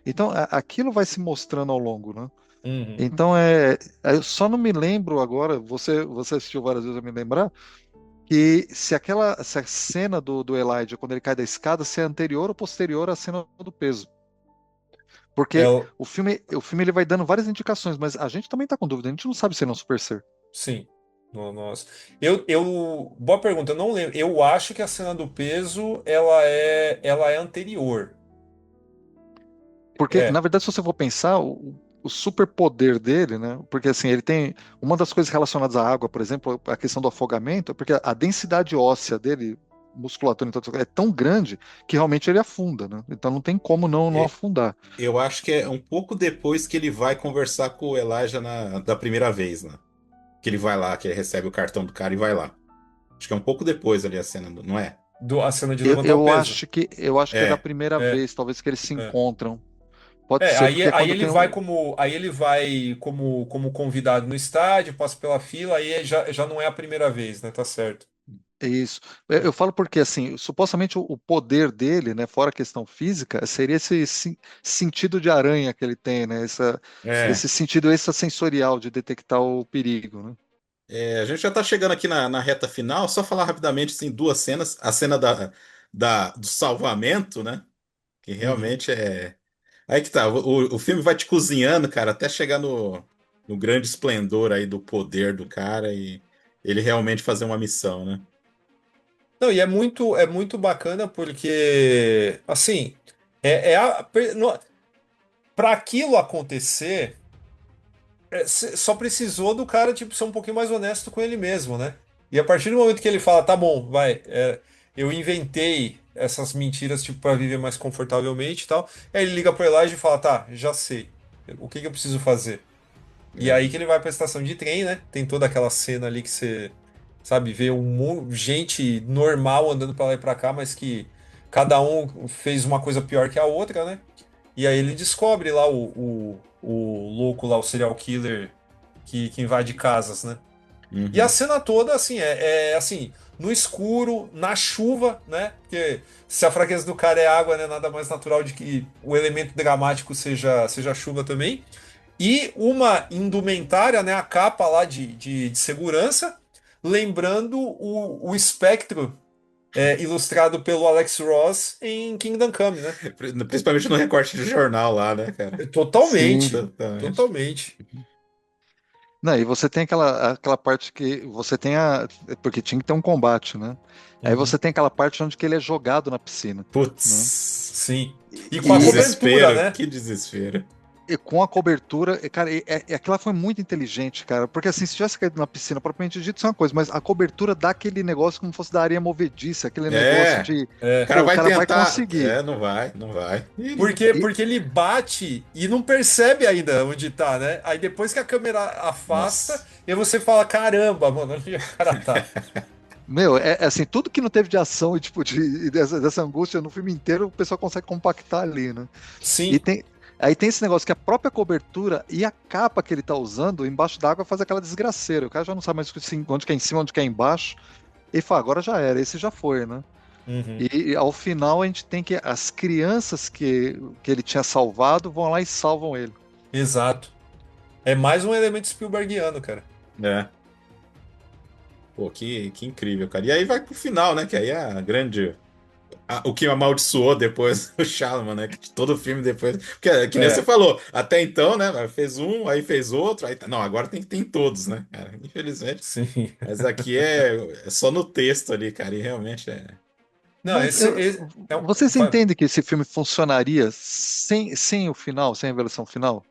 Então, aquilo vai se mostrando ao longo, né? uhum. Então, eu só não me lembro agora, você assistiu várias vezes a me lembrar, que se a cena do Elijah, quando ele cai da escada, se é anterior ou posterior à cena do peso. É, Porque o filme ele vai dando várias indicações, mas a gente também tá com dúvida, a gente não sabe se ele é um super ser. sim. Nossa. Boa pergunta, eu não lembro. Eu acho que a cena do peso, ela é anterior. Porque, na É, verdade, se você for pensar, o superpoder dele, né? Porque assim, ele tem uma das coisas relacionadas à água, por exemplo, a questão do afogamento, é porque a densidade óssea dele, musculatura, então, é tão grande que realmente ele afunda, né? Então não tem como não E- afundar. Eu acho que é um pouco depois que ele vai conversar com o Elijah da primeira vez, né? Que ele vai lá, que ele recebe o cartão do cara e vai lá. Acho que é um pouco depois ali a cena, não é? a cena de Eu, levantar o eu peso. acho que eu acho que é da É. primeira É, vez, talvez que eles se é. encontram. Pode ser, Aí, porque aí quando ele tem vai o. como convidado no estádio, passa pela fila, aí já não é a primeira vez, né? Tá certo. Isso. Eu falo porque, assim, supostamente o poder dele, né, fora a questão física, seria esse sentido de aranha que ele tem, né, É. esse sentido extrasensorial de detectar o perigo, né? A gente já tá chegando aqui na reta final, só falar rapidamente, assim, duas cenas. A cena do salvamento, né? Que Uhum. realmente é. Aí que tá, o filme vai te cozinhando, cara, até chegar no grande esplendor aí do poder do cara e ele realmente fazer uma missão, né? Não, e é muito bacana porque, assim, é, é a, per- no- para aquilo acontecer, só precisou do cara, tipo, ser um pouquinho mais honesto com ele mesmo, né? E a partir do momento que ele fala, tá bom, vai, eu inventei essas mentiras, tipo, para viver mais confortavelmente e tal. Aí ele liga pro Elijah e fala, tá, já sei. O que que eu preciso fazer? E É. aí que ele vai pra estação de trem, né? Tem toda aquela cena ali que você, sabe, vê gente normal andando pra lá e pra cá, mas que cada um fez uma coisa pior que a outra, né? E aí ele descobre lá o louco lá, o serial killer que invade casas, né? E a Uhum. cena toda, assim, é assim, no escuro, na chuva, né? Porque se a fraqueza do cara é água, né? Nada mais natural de que o elemento dramático seja a chuva também. E uma indumentária, né? A capa lá de segurança, lembrando o espectro ilustrado pelo Alex Ross em Kingdom Come, né? Principalmente no recorte de jornal lá, né, cara? Sim. Totalmente, Totalmente. totalmente. Não, e você tem aquela parte que você tem porque tinha que ter um combate, né? Aí Uhum. você tem aquela parte onde que ele é jogado na piscina, né? Putz, Sim. E que com a E, cobertura, desespero, né? que desespero. e com a cobertura, cara, aquela foi muito inteligente, cara, porque assim, se tivesse caído na piscina, propriamente dito, isso é uma coisa, mas a cobertura dá aquele negócio como fosse da areia movediça, aquele negócio É, de, o É. cara pô, o vai cara vai tentar. conseguir. Não vai, não vai. Porque, E, porque ele bate e não percebe ainda onde tá, né? Aí depois que a câmera afasta, Nossa. e você fala, caramba, mano, onde o cara tá? meu, é assim, tudo que não teve de ação e tipo e dessa angústia no filme inteiro, o pessoal consegue compactar ali, né? E Sim, aí tem esse negócio que a própria cobertura e a capa que ele tá usando embaixo d'água faz aquela desgraceira. O cara já não sabe mais onde que é em cima, onde que é embaixo. E fala, agora já era, esse já foi, né? uhum, E ao final a gente tem que as crianças que ele tinha salvado vão lá e salvam ele. exato. É mais um elemento Spielbergiano, cara. É. Pô, que incrível, cara. E aí vai pro final, né? Que aí é a grande. O que amaldiçoou depois o Shyamalan, né? Que todo filme depois. Porque, que nem você É, falou, até então, né? Fez um, aí fez outro, aí. Não, agora tem que ter em todos, né, cara? Infelizmente. sim. Mas aqui é só no texto ali, cara. E realmente é. Não, Mas esse é um. vocês entendem que esse filme funcionaria sem o final, sem a revelação final?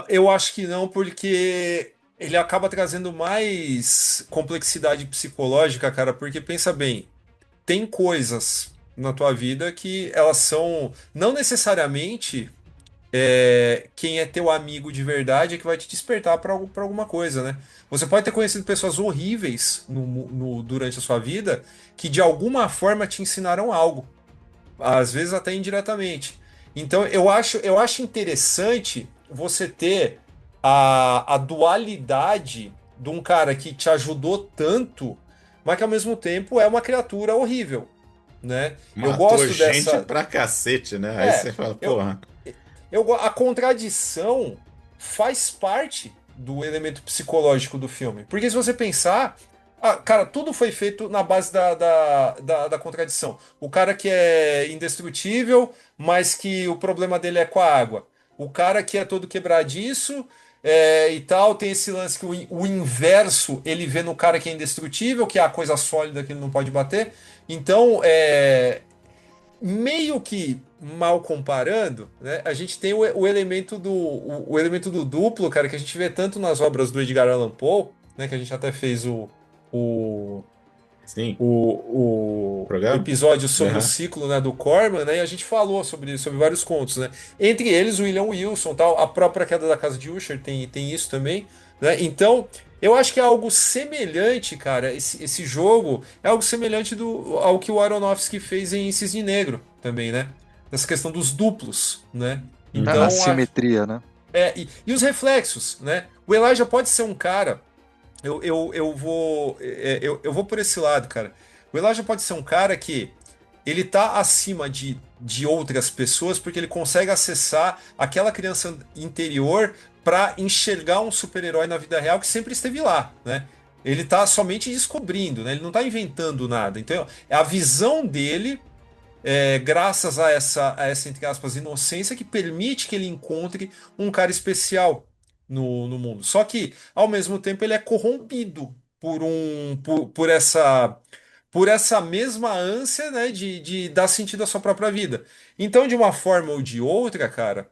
Eu acho que não, porque ele acaba trazendo mais complexidade psicológica, cara, porque pensa bem, tem coisas na tua vida que elas são não necessariamente quem é teu amigo de verdade é que vai te despertar para alguma coisa, né? Você pode ter conhecido pessoas horríveis durante a sua vida que de alguma forma te ensinaram algo, às vezes até indiretamente. Então eu acho interessante você ter a dualidade de um cara que te ajudou tanto, mas que ao mesmo tempo é uma criatura horrível, né? Eu Matou gosto gente dessa. pra cacete, né? Aí É, você fala, eu, porra. a contradição faz parte do elemento psicológico do filme. Porque se você pensar, cara, tudo foi feito na base da contradição. O cara que é indestrutível, mas que o problema dele é com a água. O cara que é todo quebradiço e tal, tem esse lance que o inverso ele vê no cara que é indestrutível, que é a coisa sólida que ele não pode bater. Então, meio que mal comparando, né, a gente tem o elemento o elemento do duplo, cara, que a gente vê tanto nas obras do Edgar Allan Poe, né, que a gente até fez o, Sim, o programa? episódio sobre o Aham. ciclo, né, do Corman, né, e a gente falou sobre vários contos, né, entre eles o William Wilson, tal, a própria Queda da Casa de Usher tem isso também, né, então eu acho que é algo semelhante, cara, esse jogo é algo semelhante ao que o Aronofsky fez em Cisne Negro também, né, nessa questão dos duplos, né, A Uhum. então simetria, né? e os reflexos, né, o Elijah pode ser um cara eu vou por esse lado, cara. O Elijah pode ser um cara que ele tá acima de outras pessoas porque ele consegue acessar aquela criança interior para enxergar um super-herói na vida real que sempre esteve lá, né? Ele tá somente descobrindo, né? Ele não tá inventando nada. Então, é a visão dele, graças a essa, entre aspas, inocência, que permite que ele encontre um cara especial no mundo. Só que, ao mesmo tempo, ele é corrompido por essa por essa mesma ânsia, né, de dar sentido à sua própria vida. Então, de uma forma ou de outra, cara,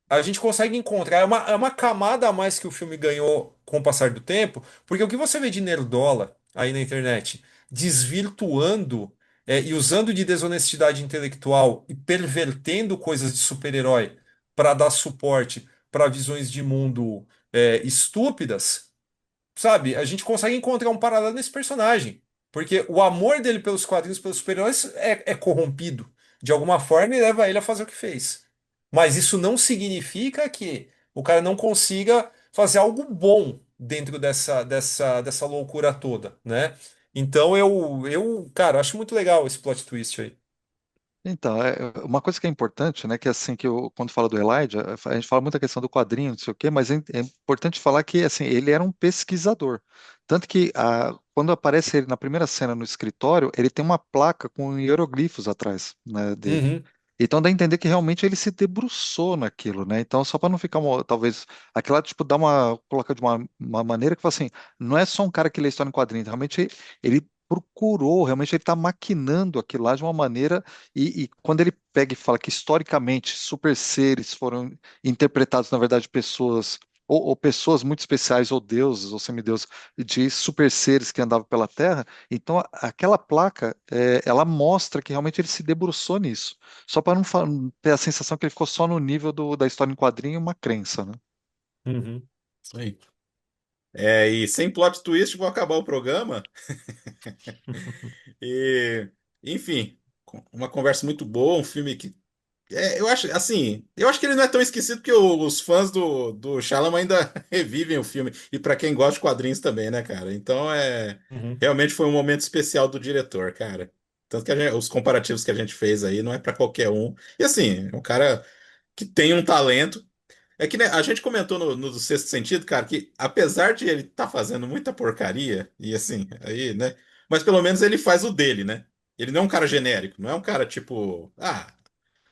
a gente consegue encontrar. É uma camada a mais que o filme ganhou com o passar do tempo, porque o que você vê de nerdola aí na internet, desvirtuando e usando de desonestidade intelectual e pervertendo coisas de super-herói para dar suporte para visões de mundo estúpidas, sabe? A gente consegue encontrar um paralelo nesse personagem. Porque o amor dele pelos quadrinhos, pelos super-heróis, é corrompido. De alguma forma, e leva ele a fazer o que fez. Mas isso não significa que o cara não consiga fazer algo bom dentro dessa loucura toda, né? Então cara, acho muito legal esse plot twist aí. Então, uma coisa que é importante, né, que assim, quando fala do Elijah, a gente fala muito a questão do quadrinho, não sei o quê, mas é importante falar que, assim, ele era um pesquisador. Tanto que, quando aparece ele na primeira cena no escritório, ele tem uma placa com hieroglifos atrás, né, dele. Uhum, Então dá a entender que realmente ele se debruçou naquilo, né? Então, só para não ficar, talvez, aquela, tipo, coloca de uma maneira que fala assim, não é só um cara que lê história em quadrinhos, realmente ele procurou, realmente ele está maquinando aquilo lá de uma maneira, e quando ele pega e fala que historicamente super seres foram interpretados, na verdade, pessoas, ou pessoas muito especiais, ou deuses, ou semideuses, de super seres que andavam pela Terra, então aquela placa, ela mostra que realmente ele se debruçou nisso. Só para não ter a sensação que ele ficou só no nível da história em quadrinho e uma crença, né? uhum. Isso aí. E sem plot twist, vou acabar o programa. E, enfim, uma conversa muito boa, um filme que eu acho, assim, eu acho que ele não é tão esquecido porque os fãs do Shyamalan ainda revivem o filme. E para quem gosta de quadrinhos também, né, cara? Então Uhum. realmente foi um momento especial do diretor, cara. Tanto que os comparativos que a gente fez aí não é para qualquer um. E assim, é um cara que tem um talento. É que né, a gente comentou no do Sexto Sentido, cara, que apesar de ele estar fazendo muita porcaria, e assim, aí, né? Mas pelo menos ele faz o dele, né? Ele não é um cara genérico, não é um cara tipo,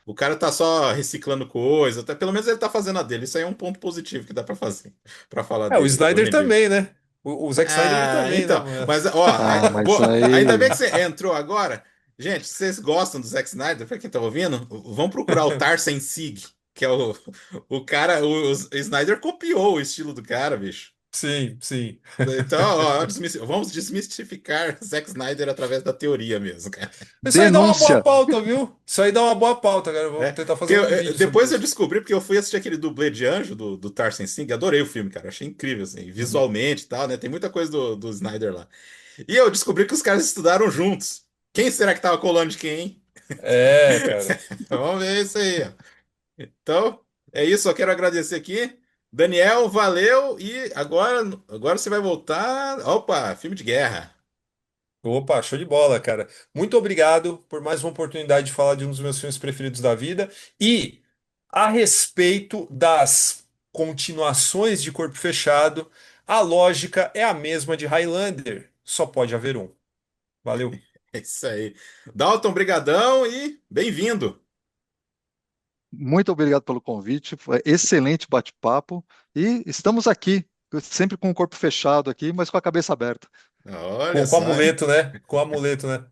o cara tá só reciclando coisa, até pelo menos ele tá fazendo a dele. Isso aí é um ponto positivo que dá pra fazer, pra falar O dele Snyder hoje em dia. também, né? O Zack Snyder ele também, né, Então, mano? mas ó, Ah, mas ainda bem aí. que você entrou agora. Gente, se vocês gostam do Zack Snyder, pra quem tá ouvindo, vão procurar o Tarzan Sig, que é o cara, o Snyder copiou o estilo do cara, bicho. Sim, sim. Então, ó, vamos desmistificar Zack Snyder através da teoria mesmo, cara. Isso aí dá uma boa Denúncia! pauta, viu? Isso aí dá uma boa pauta, cara. Eu vou É, tentar porque fazer um vídeo sobre depois eu isso. descobri, porque eu fui assistir aquele dublê de anjo do Tarzan Singh, adorei o filme, cara, achei incrível, assim, Uhum. visualmente e tal, né, tem muita coisa do Snyder lá. E eu descobri que os caras estudaram juntos. Quem será que tava colando de quem, hein? É, cara. Vamos ver isso aí, ó. Então, é isso, só quero agradecer aqui. Daniel, valeu, e agora você vai voltar. Opa, filme de guerra. Opa, show de bola, cara. Muito obrigado por mais uma oportunidade de falar de um dos meus filmes preferidos da vida. E a respeito das continuações de Corpo Fechado, a lógica é a mesma de Highlander. Só pode haver um. Valeu. É isso aí. Dalton, brigadão e bem-vindo. Muito obrigado pelo convite, foi excelente bate-papo e estamos aqui, sempre com o corpo fechado aqui, mas com a cabeça aberta. Olha Com só, hein? amuleto, né? Com amuleto, né?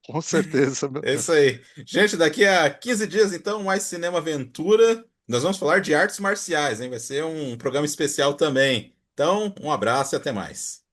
Com certeza. É isso aí. Gente, daqui a 15 dias, então, mais Cinema Aventura. Nós vamos falar de artes marciais, hein? Vai ser um programa especial também. Então, um abraço e até mais.